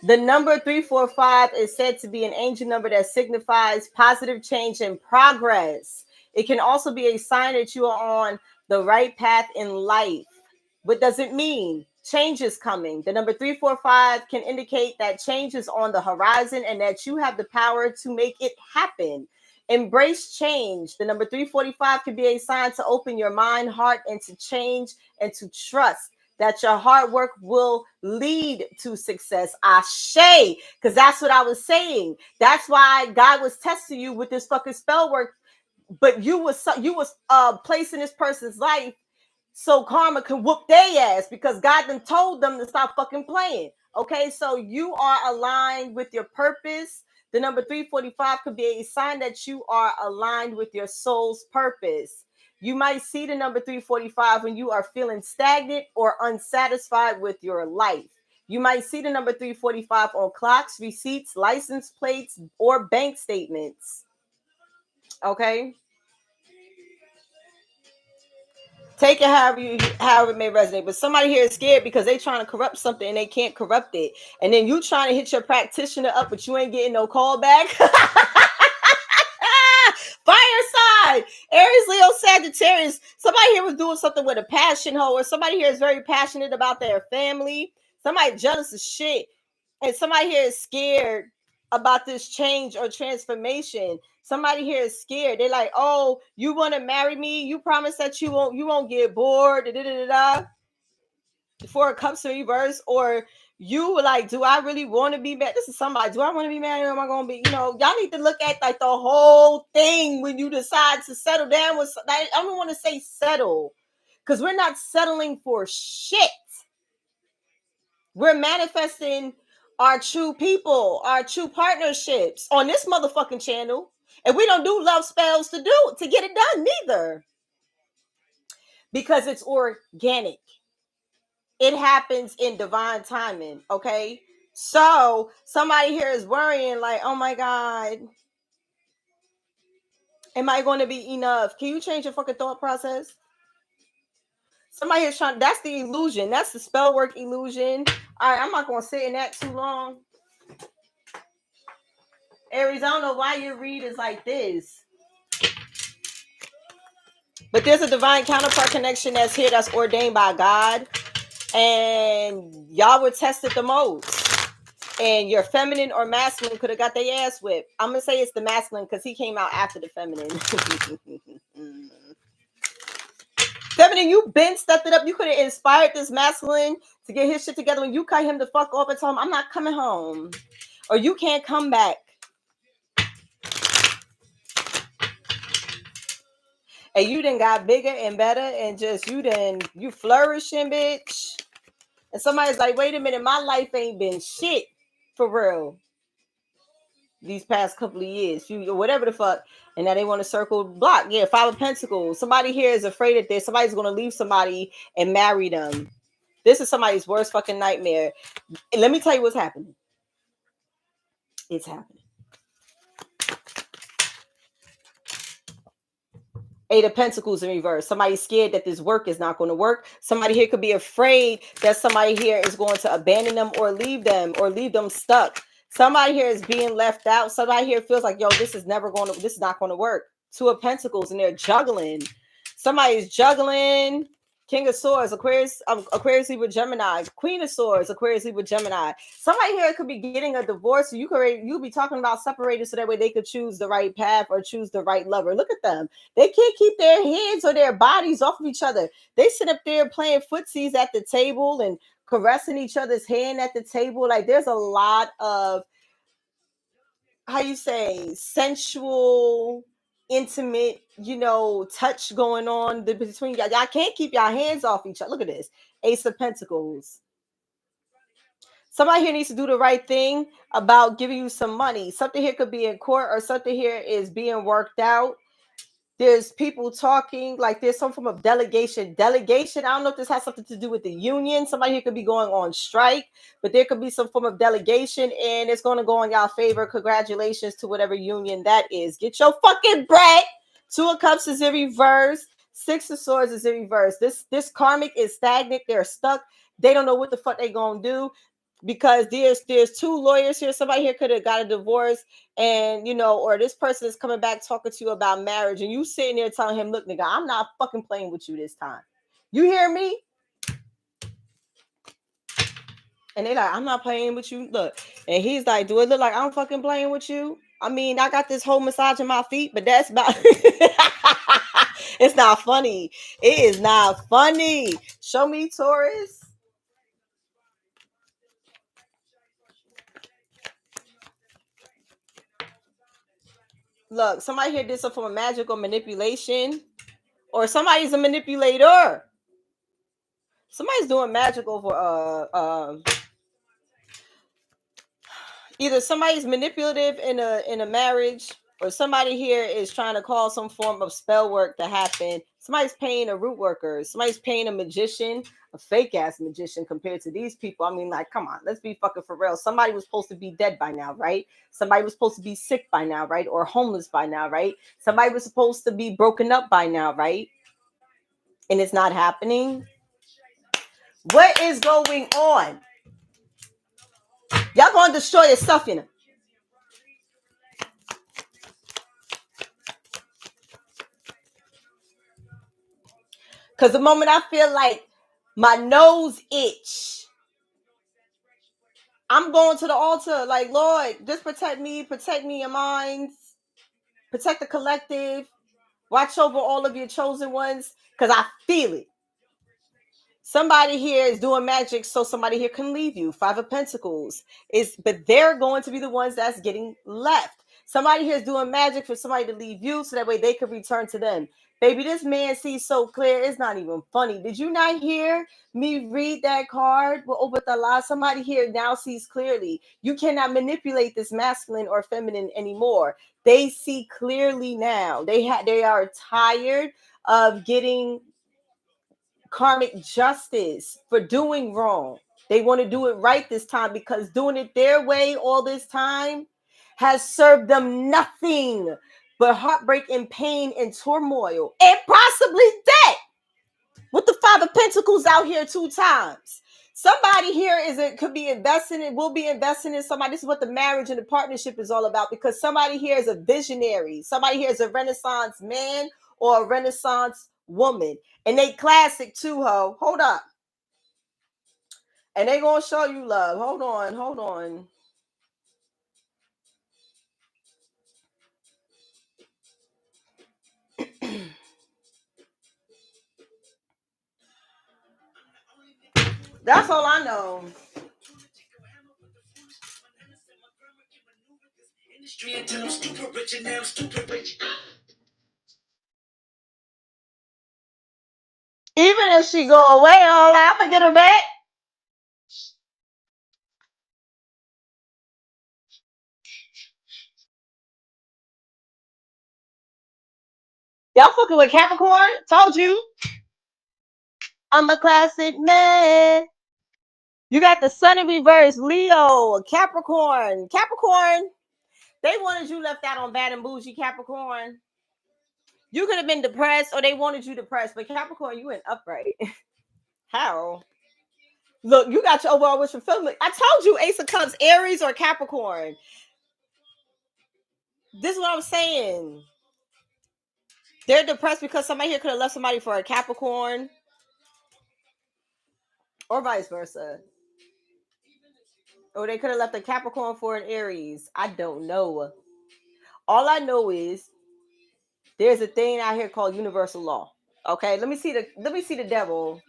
The number 345 is said to be an angel number that signifies positive change and progress. It can also be a sign that you are on the right path in life. What does it mean? Change is coming. The number 345 can indicate that change is on the horizon and that you have the power to make it happen. Embrace change. The number 345 can be a sign to open your mind, heart, and to change and to trust that your hard work will lead to success. Ashe, because that's what I was saying. That's why God was testing you with this fucking spell work, but you was placed in this person's life so karma can whoop their ass because God then told them to stop fucking playing. Okay, so you are aligned with your purpose. The number 345 could be a sign that you are aligned with your soul's purpose. You might see the number 345 when you are feeling stagnant or unsatisfied with your life. You might see the number 345 on clocks, receipts, license plates, or bank statements. Okay. Take it however it may resonate. But somebody here is scared because they trying to corrupt something and they can't corrupt it. And then you trying to hit your practitioner up, but you ain't getting no call back. Fire sign, Aries, Leo, Sagittarius. Somebody here was doing something with a passion hoe, or somebody here is very passionate about their family. Somebody jealous as shit. And somebody here is scared about this change or transformation. Somebody here is scared. They're like, "Oh, you want to marry me? You promise that you won't get bored." Da, da, da, da. Before it comes to reverse, or you like, "Do I really want to be married?" This is somebody. Do I want to be married? Or am I going to be? Y'all need to look at like the whole thing when you decide to settle down with. I don't want to say settle, because we're not settling for shit. We're manifesting our true people, our true partnerships on this motherfucking channel. And we don't do love spells to get it done neither. Because it's organic. It happens in divine timing, okay? So somebody here is worrying like, oh my God, am I going to be enough? Can you change your fucking thought process? Somebody is trying, that's the illusion. That's the spell work illusion. All right, I'm not going to sit in that too long. Aries, I don't know why your read is like this. But there's a divine counterpart connection that's here that's ordained by God. And y'all were tested the most. And your feminine or masculine could have got their ass whipped. I'm going to say it's the masculine because he came out after the feminine. Feminine, you been stepped it up. You could have inspired this masculine to get his shit together when you cut him the fuck off and told him, I'm not coming home. Or you can't come back. And you done got bigger and better and just you flourishing, bitch. And somebody's like, wait a minute, my life ain't been shit for real these past couple of years. You whatever the fuck. And now they want to circle block. Yeah, 5 of Pentacles. Somebody here is afraid that somebody's gonna leave somebody and marry them. This is somebody's worst fucking nightmare. And let me tell you what's happening. It's happening. 8 of Pentacles in reverse. Somebody's scared that this work is not going to work. Somebody here could be afraid that somebody here is going to abandon them or leave them stuck. Somebody here is being left out. Somebody here feels like, yo, this is not going to work. 2 of Pentacles and they're juggling. Somebody's juggling. King of Swords, Aquarius, Libra, Gemini. Queen of Swords, Aquarius, Libra, Gemini. Somebody here could be getting a divorce. You'll be talking about separating so that way they could choose the right path or choose the right lover. Look at them. They can't keep their hands or their bodies off of each other. They sit up there playing footsies at the table and caressing each other's hand at the table. Like there's a lot of, sensual, intimate, touch going on between y'all. Y'all can't keep y'all hands off each other. Look at this. Ace of Pentacles. Somebody here needs to do the right thing about giving you some money. Something here could be in court or something here is being worked out. There's people talking, like there's some form of delegation. I don't know if this has something to do with the union. Somebody here could be going on strike, but there could be some form of delegation and it's going to go in y'all favor. Congratulations to whatever union that is. Get your fucking bread. 2 of Cups is in reverse. 6 of Swords is in reverse. This karmic is stagnant. They're stuck. They don't know what the fuck they going to do. Because there's 2 lawyers here. Somebody here could have got a divorce and, or this person is coming back talking to you about marriage and you sitting there telling him, look, nigga, I'm not fucking playing with you this time. You hear me? And they like, I'm not playing with you. Look. And he's like, do it look like I'm fucking playing with you? I mean, I got this whole massage in my feet, but that's about it's not funny. It is not funny. Show me, Taurus. Look, somebody here did some form of magical manipulation, or somebody's a manipulator. Somebody's doing magical for either somebody's manipulative in a marriage, or somebody here is trying to cause some form of spell work to happen. Somebody's paying a root worker. Somebody's paying a magician, a fake ass magician compared to these people. I mean, like, come on, let's be fucking for real. Somebody was supposed to be dead by now, right? Somebody was supposed to be sick by now, right? Or homeless by now, right? Somebody was supposed to be broken up by now, right? And it's not happening. What is going on? Y'all gonna destroy yourself, you know. Because the moment I feel like my nose itch, I'm going to the altar. Like, Lord, just protect me your minds, protect the collective, watch over all of your chosen ones, because I feel it. Somebody here is doing magic so somebody here can leave you. 5 of Pentacles. But they're going to be the ones that's getting left. Somebody here is doing magic for somebody to leave you so that way they can return to them. Baby, this man sees so clear. It's not even funny. Did you not hear me read that card? Well, but the lie, somebody here now sees clearly. You cannot manipulate this masculine or feminine anymore. They see clearly now. They are tired of getting karmic justice for doing wrong. They want to do it right this time because doing it their way all this time has served them nothing but heartbreak and pain and turmoil and possibly death. With the 5 of Pentacles out here 2 times. Somebody here could be investing and will be investing in somebody. This is what the marriage and the partnership is all about, because somebody here is a visionary. Somebody here is a Renaissance man or a Renaissance woman. And they classic too, ho. Hold up. And they gonna show you love. Hold on. That's all I know. Even if she go away, I'm gonna get her back. Y'all fucking with Capricorn? Told you. I'm a classic man. You got the sun in reverse, Leo, Capricorn. Capricorn, they wanted you left out on Bad and Bougie, Capricorn. You could have been depressed, or they wanted you depressed, but Capricorn, you went upright. How? Look, you got your overall wish fulfillment. I told you Ace of Cups, Aries or Capricorn. This is what I'm saying. They're depressed because somebody here could have left somebody for a Capricorn, or vice versa. Or they could have left a Capricorn for an Aries. I don't know. All I know is there's a thing out here called universal law. Okay, let me see the devil.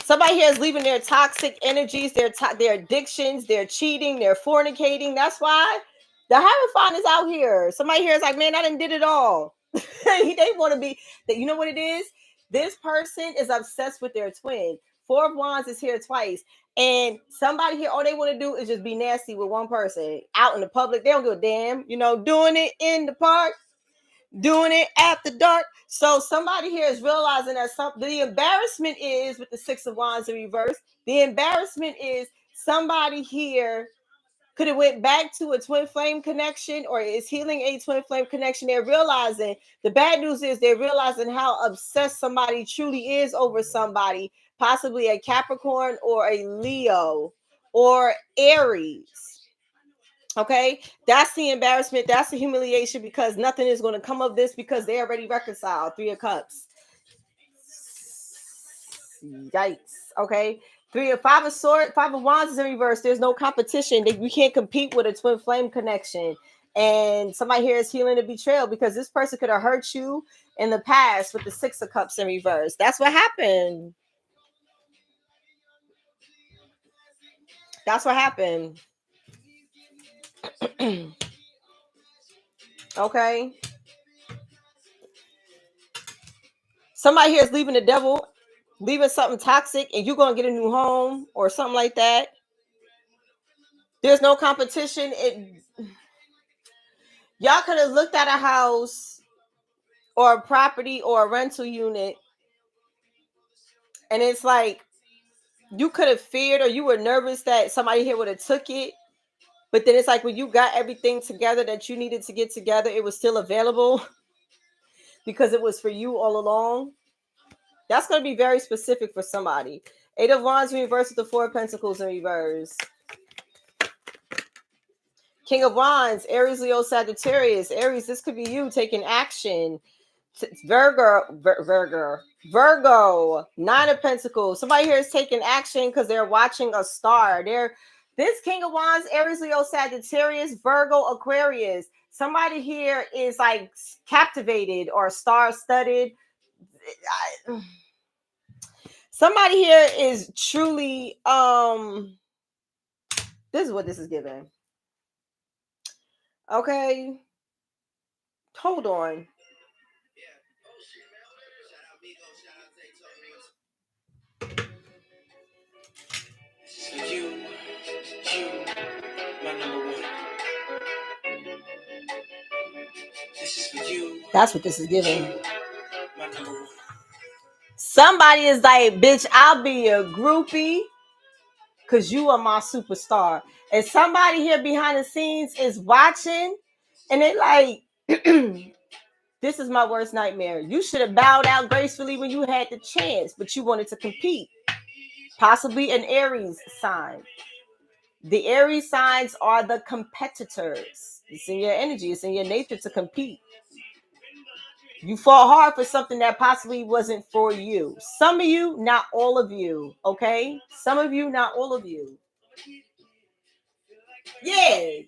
Somebody here is leaving their toxic energies, their addictions, their cheating, their fornicating. That's why the Hierophant is out here. Somebody here is like, man, I done did it all. They want to be that. You know what it is? This person is obsessed with their twin. Four of Wands is here twice. And somebody here, all they want to do is just be nasty with one person out in the public. They don't give a damn, doing it in the park, doing it after dark. So somebody here is realizing that the embarrassment is with the Six of Wands in reverse. The embarrassment is somebody here could have went back to a twin flame connection or is healing a twin flame connection. They're realizing, the bad news is they're realizing how obsessed somebody truly is over somebody, possibly a Capricorn or a Leo or Aries. Okay, that's the embarrassment. That's the humiliation, because nothing is going to come of this because they already reconciled. Three of Cups. Yikes. Okay. Five of Wands is in reverse. There's no competition. You can't compete with a twin flame connection. And somebody here is healing a betrayal because this person could have hurt you in the past with the Six of Cups in reverse. That's what happened. That's what happened. Okay. Somebody here is leaving the devil, leaving something toxic, and you're going to get a new home or something like that. There's no competition. Y'all could have looked at a house or a property or a rental unit, and it's like you could have feared or you were nervous that somebody here would have took it. But then it's like when you got everything together that you needed to get together, it was still available because it was for you all along. That's going to be very specific for somebody. Eight of Wands in reverse with the Four of Pentacles in reverse. King of Wands, Aries, Leo, Sagittarius. Aries, this could be you taking action. Virgo, Nine of Pentacles. Somebody here is taking action because they're watching a star. This King of Wands, Aries, Leo, Sagittarius, Virgo, Aquarius. Somebody here is like captivated or star-studded. Somebody here is truly this is what this is giving. Okay. Hold on. You, my number one. This is for you. That's what this is giving. My number one. Somebody is like, bitch, I'll be a groupie because you are my superstar. And somebody here behind the scenes is watching and they like, this is my worst nightmare. You should have bowed out gracefully when you had the chance, but you wanted to compete. possibly an Aries sign. The Aries signs are the competitors. It's in your energy. It's in your nature to compete. You fought hard for something that possibly wasn't for you. Some of you, not all of you. Okay? Some of you, not all of you. Yeah.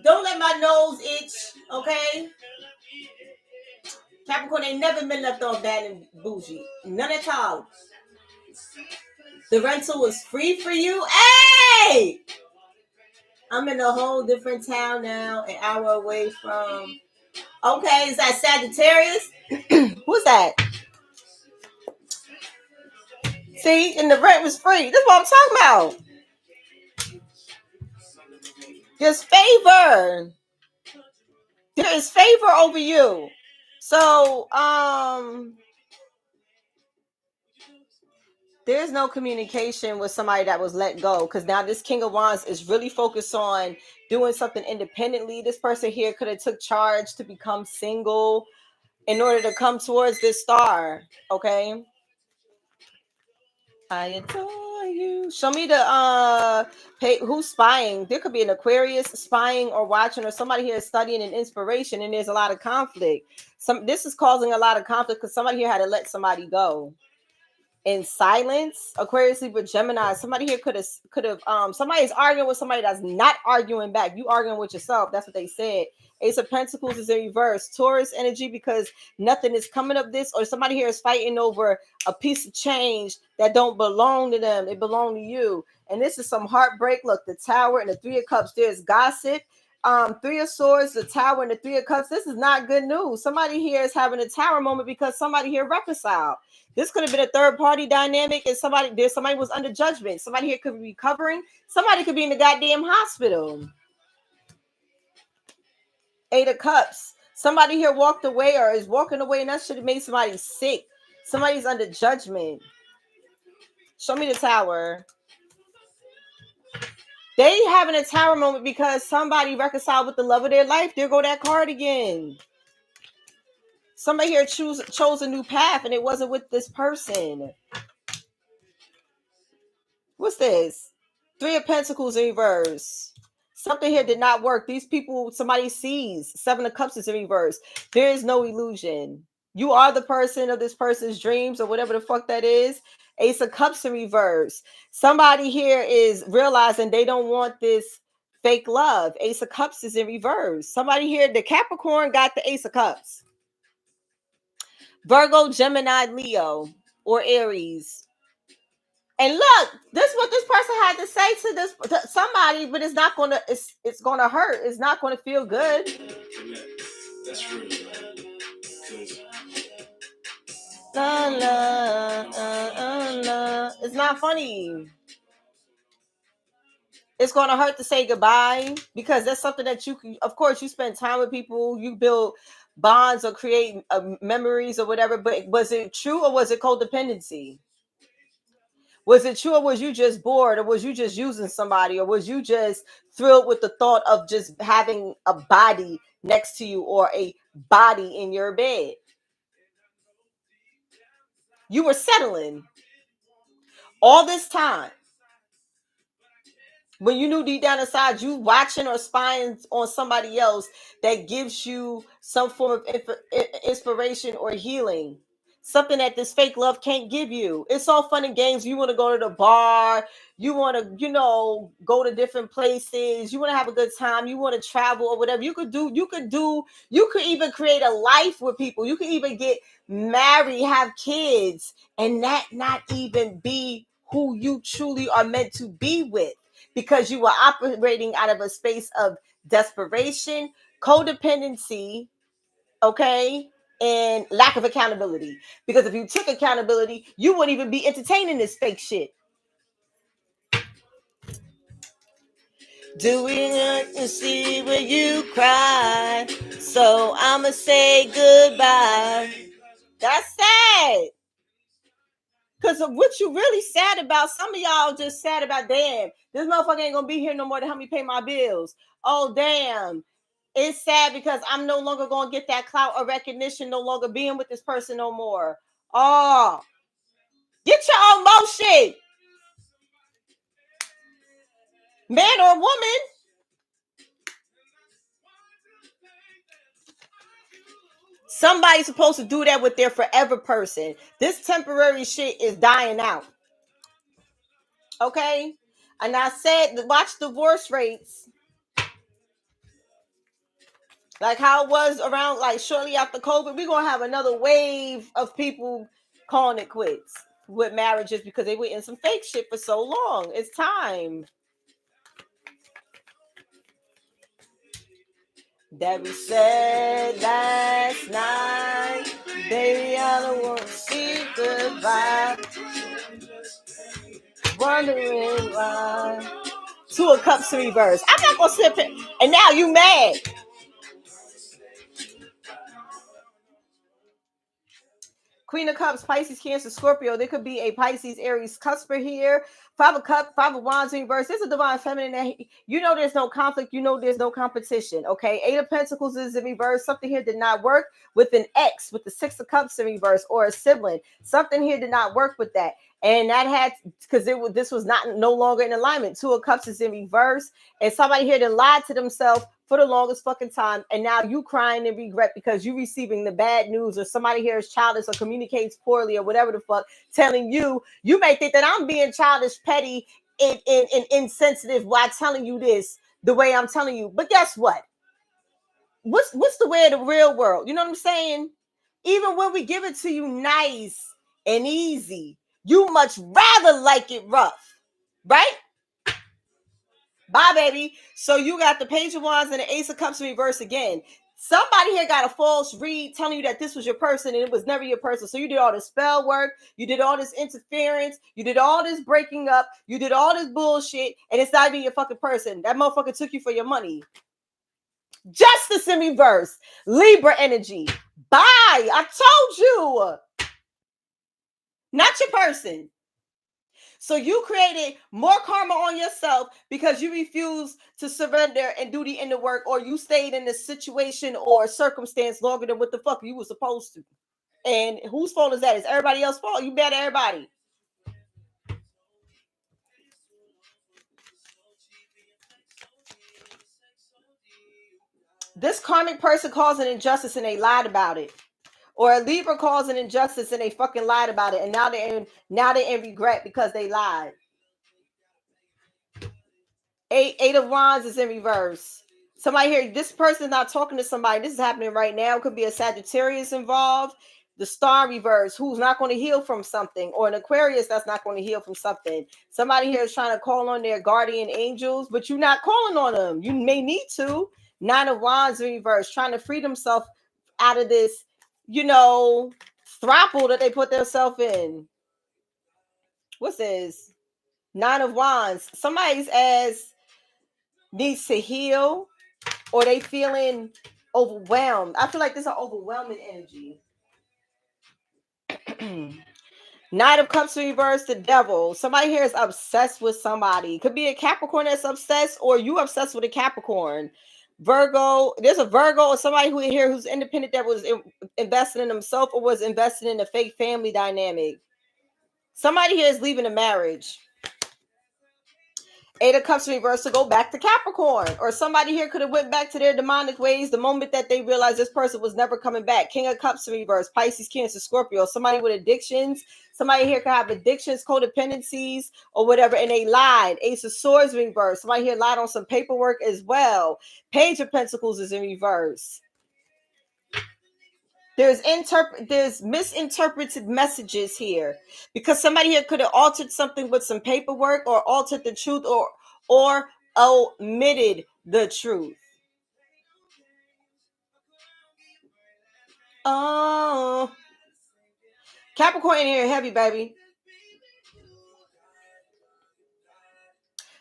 Don't let my nose itch. Okay? Capricorn ain't never been left off bad and bougie. None at all. The rental was free for you. Hey! I'm in a whole different town now, an hour away from. Okay, is that Sagittarius? Who's that? See, and the rent was free. That's what I'm talking about. There's favor. There is favor over you. So, there's no communication with somebody that was let go, because now this King of Wands is really focused on doing something independently. This person here could have took charge to become single in order to come towards this star. Okay. I adore you. Show me the who's spying. There could be an Aquarius spying or watching, or somebody here is studying an inspiration, and there's a lot of conflict. This is causing a lot of conflict because somebody here had to let somebody go. In silence, Aquarius, Libra, Gemini. Somebody here could have somebody's arguing with somebody that's not arguing back. You arguing with yourself. That's what they said. Ace of Pentacles is in reverse. Taurus energy, because nothing is coming of this, or somebody here is fighting over a piece of change that don't belong to them. It belong to you. And this is some heartbreak. Look, the Tower and the Three of Cups. There's gossip. Three of Swords, the Tower, and the Three of Cups. This is not good news. Somebody here is having a Tower moment because somebody here reconciled. This could have been a third party dynamic, and somebody was under judgment. Somebody here could be recovering. Somebody could be in the goddamn hospital. Eight of Cups. Somebody here walked away or is walking away, and that should have made somebody sick. Somebody's under judgment. Show me the Tower. They having a Tower moment because somebody reconciled with the love of their life. There go that card again. Somebody here chose a new path, and it wasn't with this person. What's this? Three of Pentacles in reverse. Something here did not work. These people, somebody sees. Seven of Cups is in reverse. There is no illusion. You are the person of this person's dreams, or whatever the fuck that is. Ace of Cups in reverse. Somebody here is realizing they don't want this fake love. Ace of Cups is in reverse. Somebody here, the Capricorn got the Ace of Cups. Virgo, Gemini, Leo, or Aries. And look, this is what this person had to say to somebody, but it's not gonna. It's gonna hurt. It's not gonna feel good. That's real, it's not funny. It's gonna hurt to say goodbye, because that's something that you can. Of course, you spend time with people, you build bonds or create memories or whatever. But was it true, or was it codependency? Was it true, or was you just bored, or was you just using somebody, or was you just thrilled with the thought of just having a body next to you or a body in your bed? You were settling all this time when you knew deep down inside you watching or spying on somebody else that gives you some form of inspiration or healing. Something that this fake love can't give you. It's all fun and games. You want to go to the bar. You want to, go to different places. You want to have a good time. You want to travel or whatever. You could even create a life with people. You could even get married, have kids, and that not even be who you truly are meant to be with, because you were operating out of a space of desperation, codependency, okay, and lack of accountability. Because if you took accountability, you wouldn't even be entertaining this fake shit. Doing it to see where you cry, so I'ma say goodbye. That's sad. Because of what you really sad about. Some of y'all just sad about, damn, this motherfucker ain't gonna be here no more to help me pay my bills. Oh, damn. It's sad because I'm no longer going to get that clout or recognition, no longer being with this person no more. Oh, get your own motion. man or woman. Somebody's supposed to do that with their forever person. This temporary shit is dying out. Okay? And I said, watch divorce rates. Like how it was around, like shortly after COVID, we're going to have another wave of people calling it quits with marriages because they were in some fake shit for so long. It's time. That we said last night, baby, I don't want to see goodbye. Wondering why. Two of Cups in reverse. I'm not gonna sit there. And now you mad. Queen of Cups, Pisces, Cancer, Scorpio. There could be a Pisces, Aries cusper here. Five of Cups, Five of Wands in reverse. There's a divine feminine. You know there's no conflict. You know there's no competition. Okay. Eight of Pentacles is in reverse. Something here did not work with an ex, with the Six of Cups in reverse, or a sibling. Something here did not work with that. And that had, because this was not no longer in alignment. Two of Cups is in reverse. And somebody here that lied to themselves for the longest fucking time, and now you crying in regret because you receiving the bad news, or somebody here is childish or communicates poorly or whatever the fuck, telling you, you may think that I'm being childish, petty, and insensitive while telling you this the way I'm telling you. But guess what? What's the way of the real world? You know what I'm saying? Even when we give it to you nice and easy, you much rather like it rough, right? Bye, baby. So you got the Page of Wands and the Ace of Cups in reverse again. Somebody here got a false read telling you that this was your person and it was never your person. So you did all this spell work, you did all this interference, you did all this breaking up, you did all this bullshit, and it's not even your fucking person. That motherfucker took you for your money. Justice in reverse. Libra energy. Bye. I told you. Not your person. So you created more karma on yourself because you refused to surrender and do the inner work, or you stayed in a situation or circumstance longer than what the fuck you were supposed to. And whose fault is that? It's everybody else's fault. You mad at everybody. This karmic person caused an injustice and they lied about it. Or a Libra caused an injustice and they fucking lied about it. And now they're in regret because they lied. Eight of Wands is in reverse. Somebody here, this person is not talking to somebody. This is happening right now. It could be a Sagittarius involved. The Star reverse, who's not going to heal from something, or an Aquarius that's not going to heal from something. Somebody here is trying to call on their guardian angels, but you're not calling on them. You may need to. Nine of Wands in reverse, trying to free themselves out of this, thrapple that they put themselves in. What's this? Nine of Wands. Somebody's ass needs to heal, or they feeling overwhelmed. I feel like this is an overwhelming energy. Knight of Cups reverse, the Devil. Somebody here is obsessed with somebody. Could be a Capricorn that's obsessed, or you obsessed with a Capricorn. Virgo, there's a Virgo or somebody who here who's independent that was invested in himself or was invested in a fake family dynamic. Somebody here is leaving a marriage. Eight of Cups reverse to go back to Capricorn, or somebody here could have went back to their demonic ways the moment that they realized this person was never coming back. King of Cups reverse, Pisces, Cancer, Scorpio. Somebody with addictions. Somebody here could have addictions, codependencies, or whatever, and they lied. Ace of Swords reverse. Somebody here lied on some paperwork as well. Page of Pentacles is in reverse. There's misinterpreted messages here because somebody here could have altered something with some paperwork, or altered the truth, or omitted the truth. Oh, Capricorn in here heavy, baby.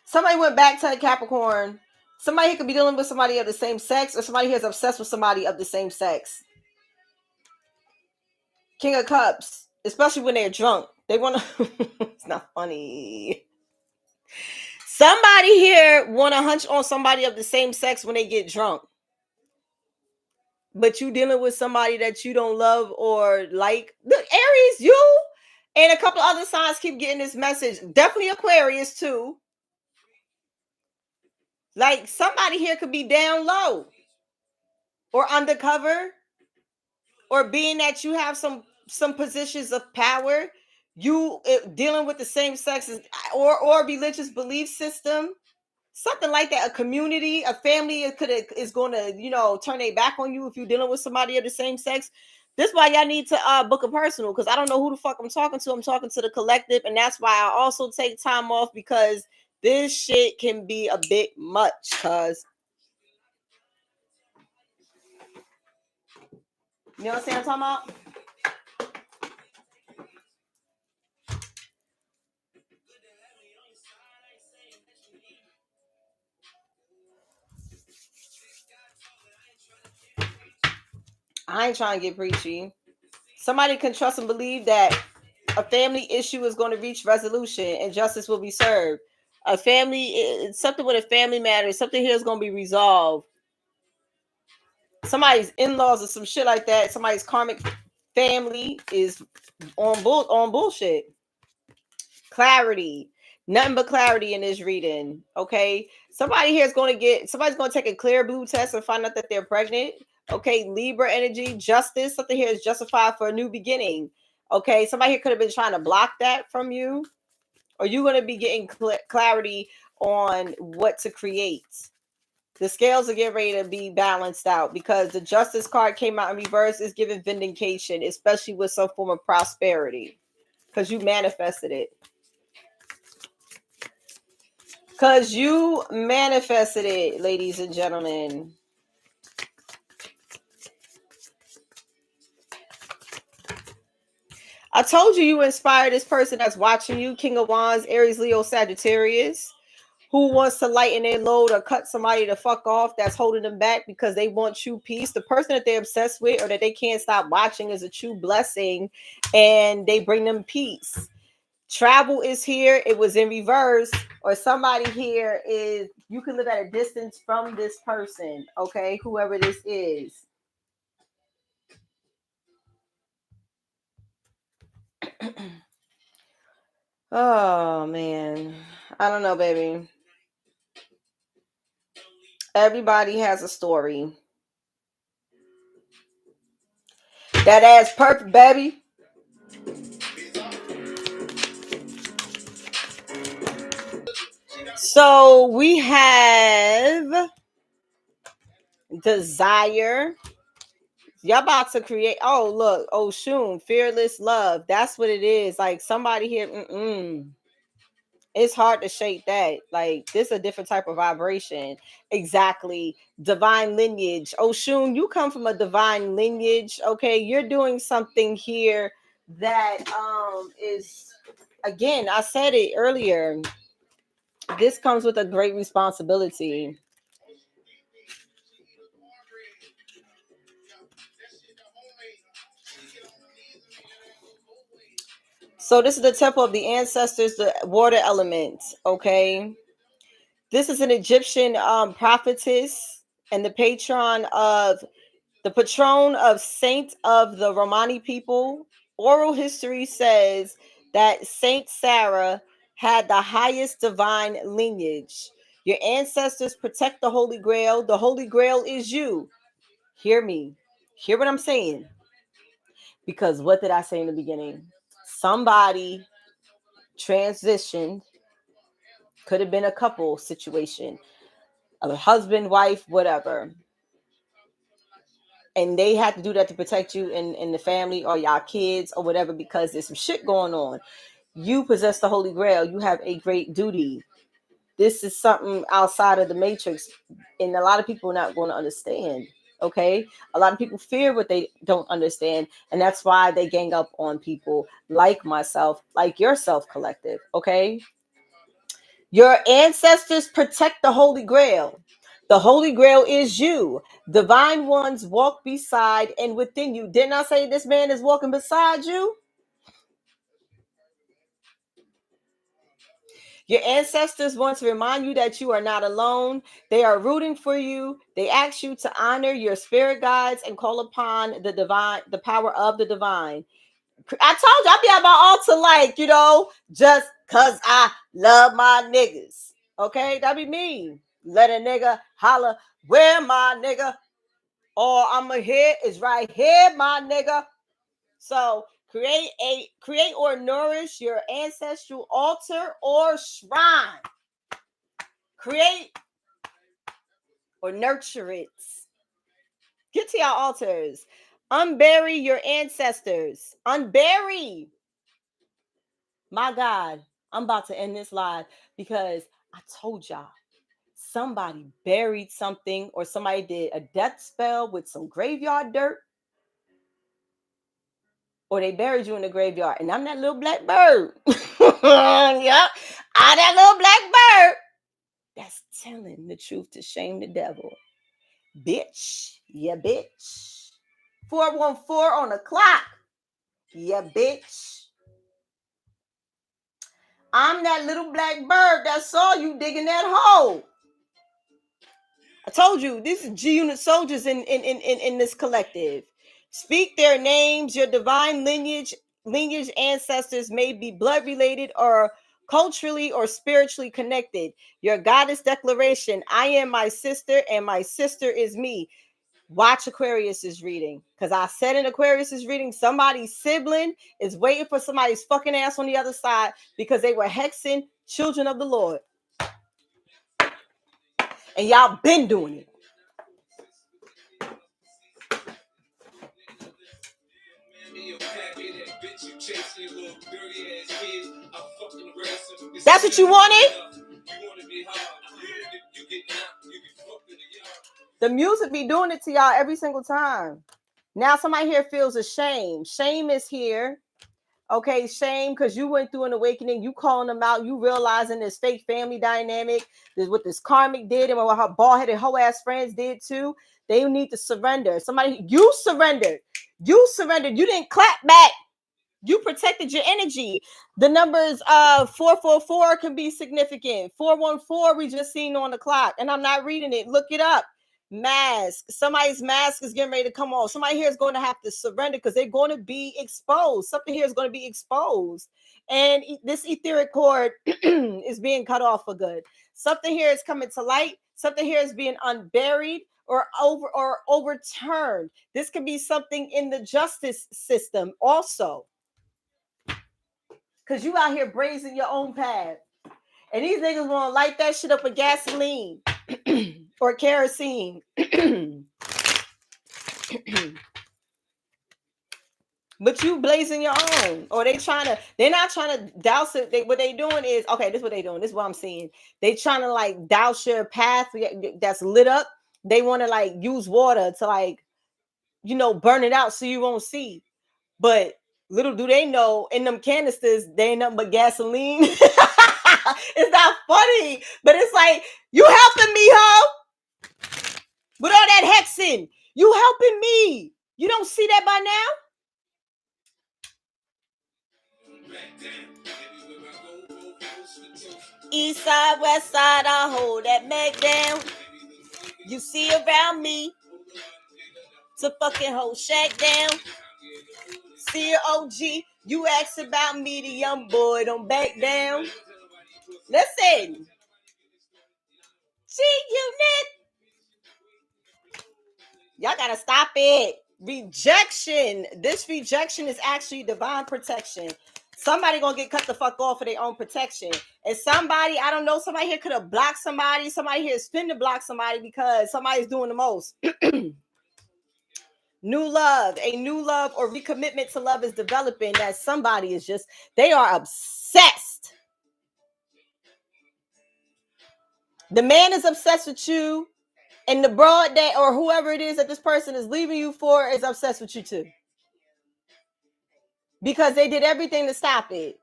Somebody went back to the Capricorn. Somebody here could be dealing with somebody of the same sex, or somebody here is obsessed with somebody of the same sex. King of Cups, especially when they're drunk. They want to, it's not funny. Somebody here want to hunch on somebody of the same sex when they get drunk. But you dealing with somebody that you don't love or like. Look, Aries, you and a couple other signs keep getting this message. Definitely Aquarius too. Like somebody here could be down low or undercover, or being that you have some positions of power, you dealing with the same sex as, or religious belief system, something like that. A community, a family is going to turn their back on you if you're dealing with somebody of the same sex. This is why y'all need to book a personal, because I don't know who the fuck I'm talking to. I'm talking to the collective, and that's why I also take time off, because this shit can be a bit much. Cause you know what I'm saying? I'm talking about. I ain't trying to get preachy. Somebody can trust and believe that a family issue is going to reach resolution and justice will be served. A family, something with a family matter, something here is going to be resolved. Somebody's in-laws or some shit like that. Somebody's karmic family is on bullshit. Clarity. Nothing but clarity in this reading. Okay. Somebody's going to take a clear blue test and find out that they're pregnant. Okay. Libra energy, justice. Something here is justified for a new beginning. Okay. Somebody here could have been trying to block that from you. Or you're going to be getting clarity on what to create. The scales are getting ready to be balanced out, because the justice card came out in reverse. Is giving vindication, especially with some form of prosperity, because you manifested it. Because you manifested it, ladies and gentlemen. I told you inspire this person that's watching you, King of Wands, Aries, Leo, Sagittarius, who wants to lighten their load or cut somebody the fuck off that's holding them back because they want true peace. The person that they're obsessed with or that they can't stop watching is a true blessing, and they bring them peace. Travel is here. It was in reverse. Or somebody here is, you can live at a distance from this person, okay? Whoever this is. Oh, man. I don't know, baby. Everybody has a story. That ass perfect, baby. So we have desire. Y'all about to create. Oh, look. Oh, Shun. Fearless love. That's what it is. Like somebody here. It's hard to shake that. Like, this is a different type of vibration. Exactly. Divine lineage. Oh, Shun, you come from a divine lineage. Okay. You're doing something here that is, again, I said it earlier. This comes with a great responsibility. So this is the temple of the ancestors, the water element. Okay. This is an Egyptian prophetess and the patron of Saint of the Romani people. Oral history says that Saint Sarah had the highest divine lineage. Your ancestors protect the Holy Grail. The Holy Grail is you. Hear me. Hear what I'm saying. Because what did I say in the beginning? Somebody transitioned. Could have been a couple situation. A husband, wife, whatever. And they had to do that to protect you and the family or y'all kids or whatever, because there's some shit going on. You possess the Holy Grail. You have a great duty. This is something outside of the matrix, and a lot of people are not going to understand. Okay, a lot of people fear what they don't understand, and that's why they gang up on people like myself, like yourself, collective. Okay, your ancestors protect the Holy Grail. The Holy Grail is you. Divine ones walk beside and within you. Didn't I say this man is walking beside you? Your ancestors want to remind you that you are not alone. They are rooting for you. They ask you to honor your spirit guides and call upon the divine, the power of the divine. I told you I'll be at my altar, like, just because I love my niggas. Okay, that'd be me. Let a nigga holler, where my nigga? Or I'ma hit is right here, my nigga. So create or nourish your ancestral altar or shrine. Create or nurture it. Get to your altars. Unbury your ancestors. Unbury. My God, I'm about to end this live because I told y'all somebody buried something or somebody did a death spell with some graveyard dirt, or they buried you in the graveyard. And I'm that little black bird. Yep, I'm that little black bird that's telling the truth to shame the devil. Bitch. Yeah, bitch. 414 on the clock. Yeah, bitch. I'm that little black bird that saw you digging that hole. I told you, these are G-Unit soldiers in this collective. Speak their names. Your divine lineage ancestors may be blood related or culturally or spiritually connected. Your goddess declaration, I am my sister and my sister is me. Watch Aquarius's reading, because I said in Aquarius's reading, somebody's sibling is waiting for somebody's fucking ass on the other side because they were hexing children of the Lord. And y'all been doing it. That's what you wanted? The music be doing it to y'all every single time. Now somebody here feels ashamed. Shame is here. Okay, shame because you went through an awakening. You calling them out. You realizing this fake family dynamic. This what this karmic did and what her bald-headed hoe-ass friends did too. They need to surrender. Somebody, you surrendered. You surrendered. You didn't clap back. You protected your energy. The numbers 444 can be significant. 414 we just seen on the clock, and I'm not reading it. Look it up. Mask. Somebody's mask is getting ready to come off. Somebody here is going to have to surrender because they're going to be exposed. Something here is going to be exposed, and this etheric cord is being cut off for good. Something here is coming to light. Something here is being unburied or overturned. This could be something in the justice system also. Because you out here brazing your own path. And these niggas want to light that shit up with gasoline or kerosene. But you blazing your own. Or they're not trying to douse it. What they doing is, okay, this is what they doing. This is what I'm seeing. They trying to like douse your path that's lit up. They want to like use water to like, burn it out so you won't see. But little do they know, in them canisters, they ain't nothing but gasoline. It's not funny, but it's like, you helping me, ho? With all that hexing, you helping me. You don't see that by now? East side, west side, I hold that mag down. You see around me to fucking hold shack down. See your OG, you ask about me, the young boy, don't back down. Listen. G-Unit. Y'all gotta stop it. Rejection. This rejection is actually divine protection. Somebody gonna get cut the fuck off for their own protection. And somebody, I don't know, somebody here could have blocked somebody. Somebody here is finna block somebody because somebody's doing the most. New love, a new love or recommitment to love is developing. That somebody is just, they are obsessed. The man is obsessed with you, and the broad that or whoever it is that this person is leaving you for is obsessed with you too. Because they did everything to stop it.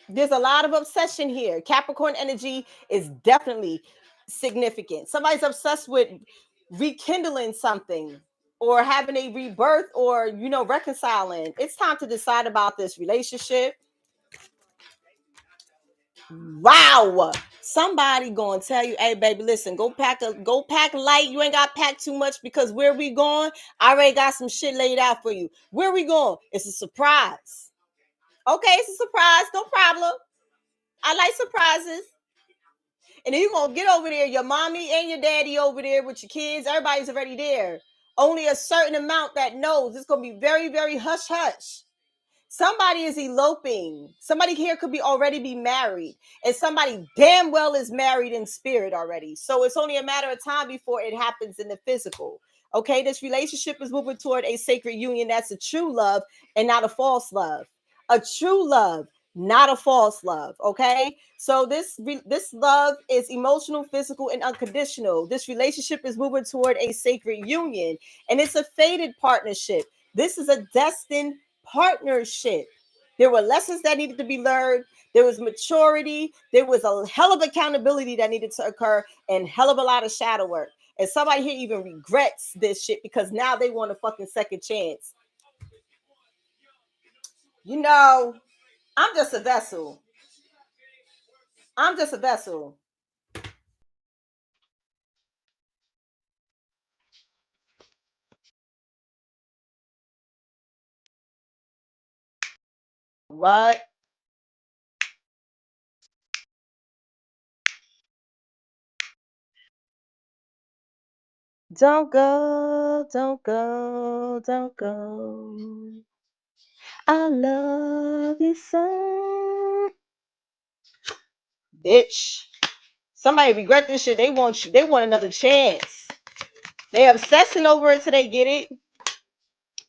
There's a lot of obsession here. Capricorn energy is definitely significant. Somebody's obsessed with rekindling something or having a rebirth or, reconciling. It's time to decide about this relationship. Wow. Somebody gonna tell you, hey baby, listen, go pack light. You ain't got to pack too much because where we going, I already got some shit laid out for you. Where we going? It's a surprise. Okay, it's a surprise, no problem. I like surprises. And then you're going to get over there, your mommy and your daddy over there with your kids. Everybody's already there. Only a certain amount that knows. It's going to be very, very hush hush. Somebody is eloping. Somebody here could be already be married. And somebody damn well is married in spirit already. So it's only a matter of time before it happens in the physical. Okay, this relationship is moving toward a sacred union. That's a true love and not a false love. A true love, not a false love. Okay, so this love is emotional, physical, and unconditional. This relationship is moving toward a sacred union, and it's a fated partnership. This is a destined partnership. There were lessons that needed to be learned. There was maturity. There was a hell of accountability that needed to occur, and hell of a lot of shadow work. And somebody here even regrets this shit because now they want a fucking second chance. You know, I'm just a vessel. I'm just a vessel. What? Don't go, don't go, don't go. I love you so. Bitch. Somebody regret this shit. They want you. They want another chance. They obsessing over it till they get it.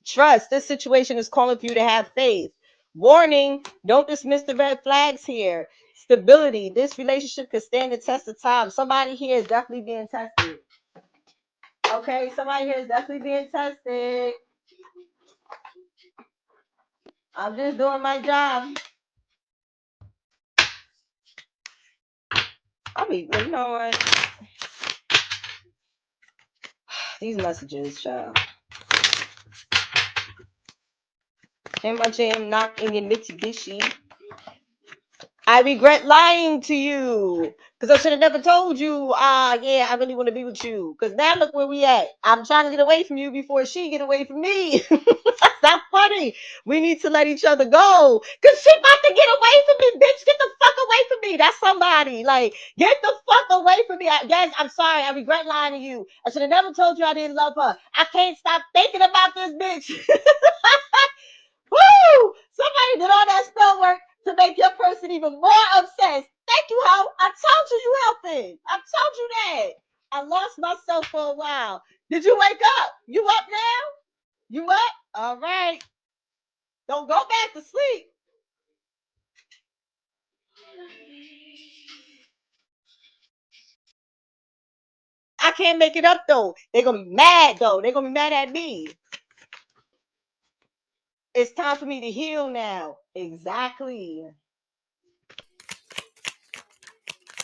Trust. This situation is calling for you to have faith. Warning, don't dismiss the red flags here. Stability. This relationship could stand the test of time. Somebody here is definitely being tested. Okay, somebody here is definitely being tested. I'm just doing my job. I mean, you know what? These messages, child. In my jam, knock in your Mitsubishi. I regret lying to you because I should have never told you. Yeah, I really want to be with you. Because now look where we at. I'm trying to get away from you before she get away from me. That's not funny. We need to let each other go. Because she about to get away from me, bitch. Get the fuck away from me. That's somebody. Like, get the fuck away from me. Guys, I'm sorry. I regret lying to you. I should have never told you I didn't love her. I can't stop thinking about this bitch. Woo! Somebody did all that spell work to make your person even more obsessed. Thank you, Ho. I told you helping. I told you that. I lost myself for a while. Did you wake up? You up now? You up? All right. Don't go back to sleep. I can't make it up though. They're gonna be mad though. They're gonna be mad at me. It's time for me to heal now. Exactly.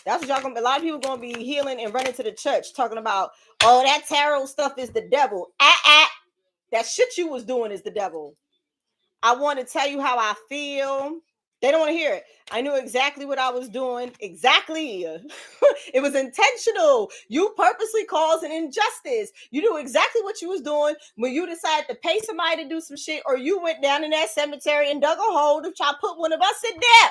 That's what y'all gonna. A lot of people gonna be healing and running to the church, talking about, oh, that tarot stuff is the devil. That shit you was doing is the devil. I want to tell you how I feel. They don't want to hear it. I knew exactly what I was doing. Exactly. It was intentional. You purposely caused an injustice. You knew exactly what you was doing when you decided to pay somebody to do some shit, or you went down in that cemetery and dug a hole to try to put one of us in there.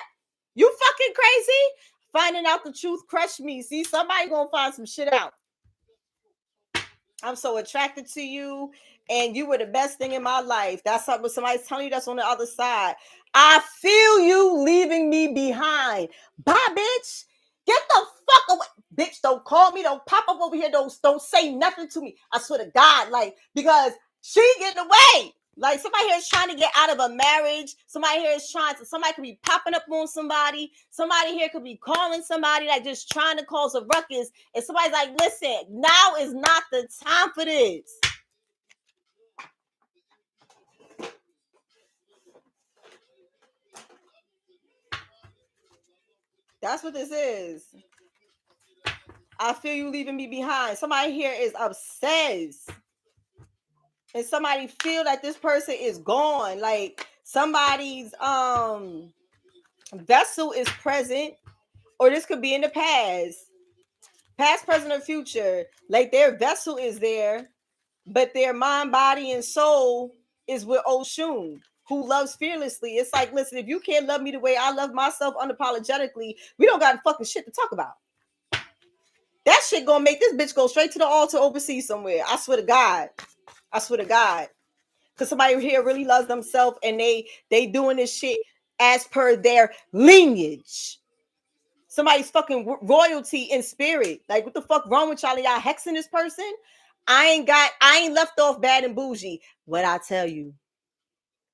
You fucking crazy? Finding out the truth crushed me. See, somebody gonna find some shit out. I'm so attracted to you, and you were the best thing in my life. That's something somebody's telling you that's on the other side. I feel you leaving me behind. Bye, bitch. Get the fuck away. Bitch, don't call me. Don't pop up over here. Don't say nothing to me. I swear to God, like, because she getting away. Like, somebody here is trying to get out of a marriage. Somebody here is trying to, somebody could be popping up on somebody. Somebody here could be calling somebody, like, just trying to cause a ruckus. And somebody's like, listen, now is not the time for this. That's what this is. I feel you leaving me behind. Somebody here is obsessed. And somebody feel that this person is gone. Like, somebody's vessel is present, or this could be in the past, present, or future. Like, their vessel is there, but their mind, body, and soul is with Oshun, who loves fearlessly. It's like, listen, if you can't love me the way I love myself unapologetically, we don't got fucking shit to talk about. That shit gonna make this bitch go straight to the altar overseas somewhere. I swear to God. I swear to God. Because somebody here really loves themselves and they doing this shit as per their lineage. Somebody's fucking royalty in spirit. Like, what the fuck wrong with y'all? Y'all hexing this person? I ain't left off bad and bougie. What I tell you,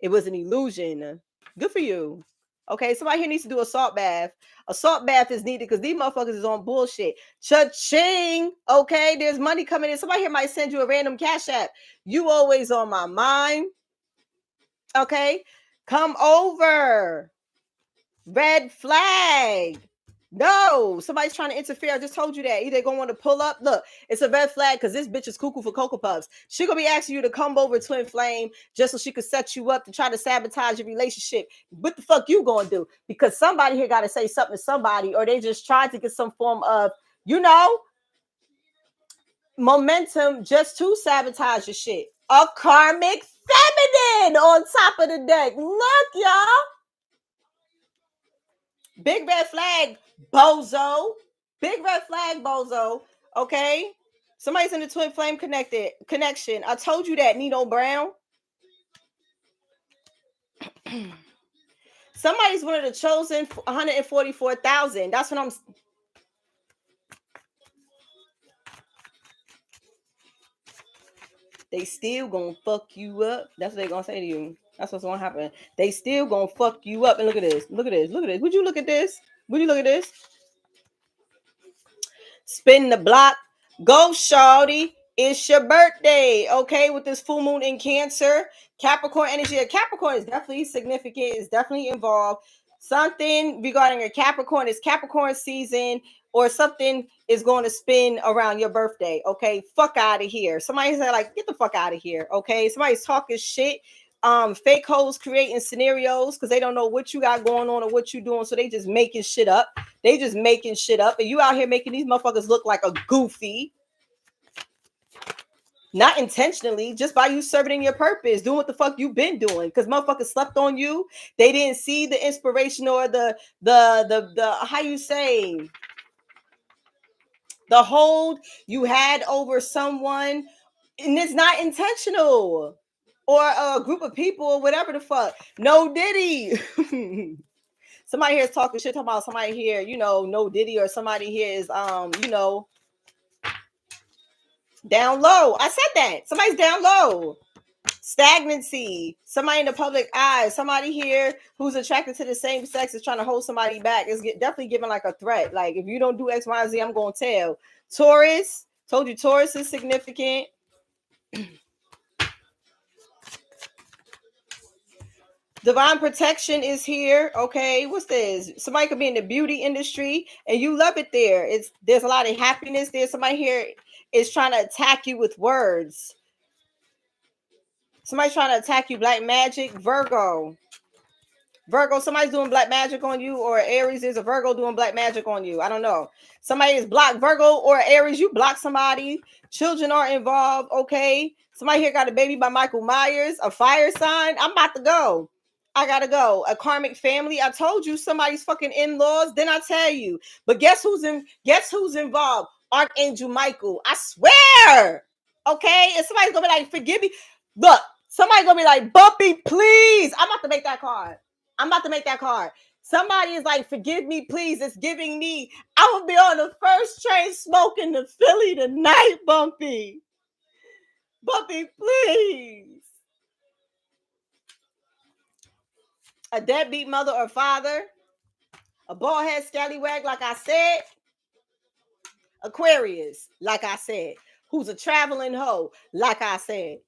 it was an illusion. Good for you. Okay, somebody here needs to do a salt bath. A salt bath is needed because these motherfuckers is on bullshit. Cha-ching. Okay, there's money coming in. Somebody here might send you a random cash app. You always on my mind. Okay, come over. Red flag. No, somebody's trying to interfere. I just told you that. Either gonna want to pull up. Look, it's a red flag because this bitch is cuckoo for Cocoa Puffs. She gonna be asking you to come over, twin flame, just so she could set you up to try to sabotage your relationship. What the fuck you gonna do? Because somebody here gotta say something to somebody, or they just tried to get some form of, momentum just to sabotage your shit. A karmic feminine on top of the deck. Look, y'all. Big red flag, bozo. Big red flag, bozo. Okay. Somebody's in the twin flame connection. I told you that, Nino Brown. Somebody's one of the chosen 144,000. That's what I'm. They still gonna fuck you up. That's what they gonna say to you. That's what's gonna happen. They still gonna fuck you up. And look at this. Look at this. Look at this. Would you look at this? Would you look at this? Spin the block. Go, shawty. It's your birthday. Okay, with this full moon in Cancer. Capricorn energy. A Capricorn is definitely significant. It's definitely involved. Something regarding a Capricorn is Capricorn season, or something is going to spin around your birthday. Okay, fuck out of here. Somebody said, like, get the fuck out of here. Okay, somebody's talking shit. Fake hoes creating scenarios because they don't know what you got going on or what you doing, so they just making shit up. They just making shit up, and you out here making these motherfuckers look like a goofy. Not intentionally, just by you serving your purpose, doing what the fuck you been doing. Because motherfuckers slept on you. They didn't see the inspiration or the how you say, the hold you had over someone, and it's not intentional. Or a group of people, or whatever the fuck. No Diddy. Somebody here is talking shit, talking about somebody here, no Diddy, or somebody here is down low. I said that. Somebody's down low. Stagnancy. Somebody in the public eye. Somebody here who's attracted to the same sex is trying to hold somebody back. It's definitely giving like a threat. Like, if you don't do X, Y, Z, I'm going to tell. Taurus. Told you Taurus is significant. Divine protection is here. Okay, what's this? Somebody could be in the beauty industry and you love it there. There's a lot of happiness there. Somebody here is trying to attack you with words. Somebody's trying to attack you. Black magic. Virgo, somebody's doing black magic on you, or Aries is a Virgo doing black magic on you. I don't know. Somebody is blocked. Virgo or Aries, you block somebody. Children are involved. Okay. Somebody here got a baby by Michael Myers, a fire sign. I'm about to go. I gotta go. A karmic family. I told you somebody's fucking in-laws. Then I tell you. But guess who's involved? Archangel Michael. I swear. Okay. And somebody's gonna be like, forgive me. Look, somebody's gonna be like, Bumpy, please. I'm about to make that card. Somebody is like, forgive me, please. It's giving me. I will be on the first train smoking to Philly tonight, Bumpy. Bumpy, please. A deadbeat mother or father. A bald head scallywag, like I said. Aquarius, like I said. Who's a traveling hoe, like I said.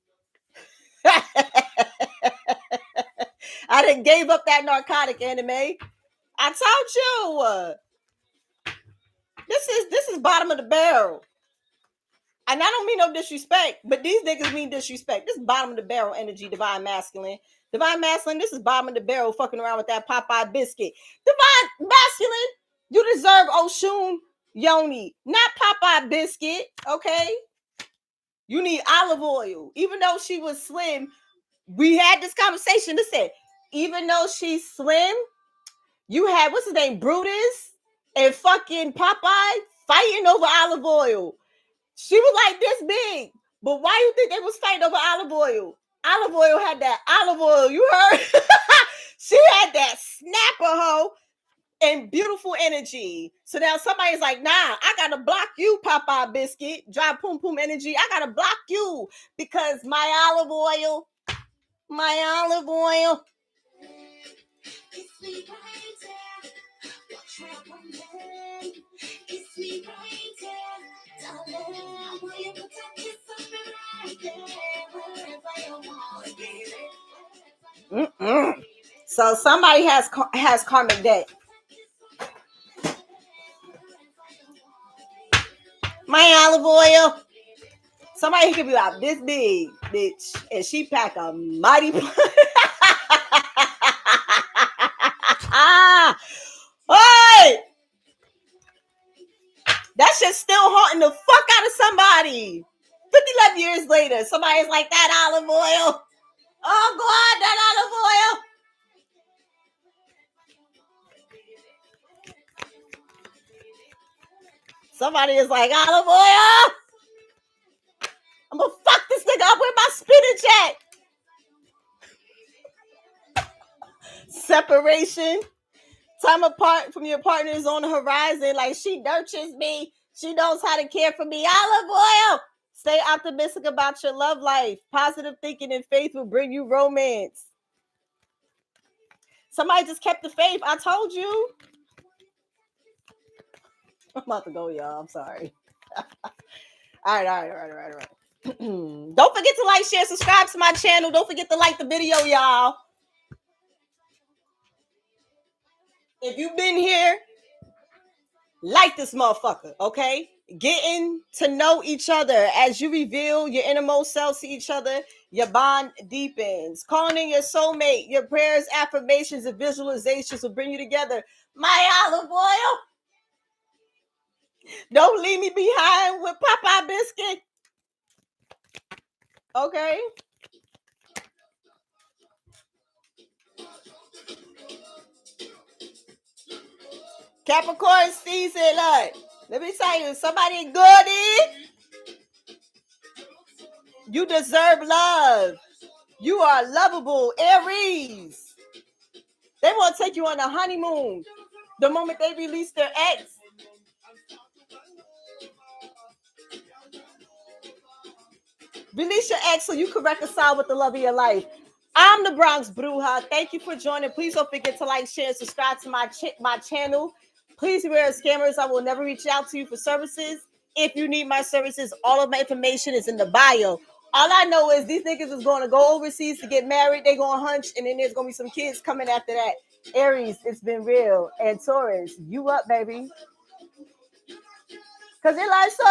I done gave up that narcotic anime. I told you. This is bottom of the barrel. And I don't mean no disrespect, but these niggas mean disrespect. This is bottom of the barrel energy, divine masculine. Divine masculine, this is bottom of the barrel fucking around with that Popeye biscuit. Divine masculine, you deserve Oshun Yoni, not Popeye biscuit, okay? You need olive oil. Even though she was slim, we had this conversation. Listen, even though she's slim, you had, what's his name, Brutus and fucking Popeye. fighting over olive oil. She was like this big. But why you think they was fighting over olive oil? Olive oil had that olive oil. You heard? She had that snapper hoe and beautiful energy. So now somebody's like, nah, I gotta block you, Popeye Biscuit. Dry Poom Poom energy. I gotta block you because my olive oil. Mm-mm. So somebody has karmic debt. My olive oil. Somebody could be about this big, bitch, and she pack a mighty. Hey, that shit's still haunting the fuck out of somebody. 50 years later, somebody's like, that olive oil. Oh God, that olive oil. Somebody is like, olive oil. I'm gonna fuck this nigga up with my spinach at. Separation. Time apart from your partner is on the horizon. Like, she nurtures me. She knows how to care for me. Olive oil. Stay optimistic about your love life. Positive thinking and faith will bring you romance. Somebody just kept the faith. I told you. I'm about to go, y'all. I'm sorry. All right. Don't forget to like, share, subscribe to my channel. Don't forget to like the video, y'all. If you've been here, like this motherfucker, okay? Getting to know each other as you reveal your innermost selves to each other, your bond deepens. Calling in your soulmate, your prayers, affirmations, and visualizations will bring you together. My olive oil. Don't leave me behind with Popeye Biscuit. Okay? Capricorn season, look. Let me tell you, somebody good in. You deserve love. You are lovable, Aries. They want to take you on a honeymoon. The moment they release their ex. Release your ex so you can reconcile with the love of your life. I'm the Bronx Bruja. Thank you for joining. Please don't forget to like, share, and subscribe to my channel. Please beware of scammers. I will never reach out to you for services. If you need my services, all of my information is in the bio. All I know is these niggas is going to go overseas to get married. They're going to hunch, and then there's going to be some kids coming after that. Aries, it's been real. And Taurus, you up, baby. Because it like so.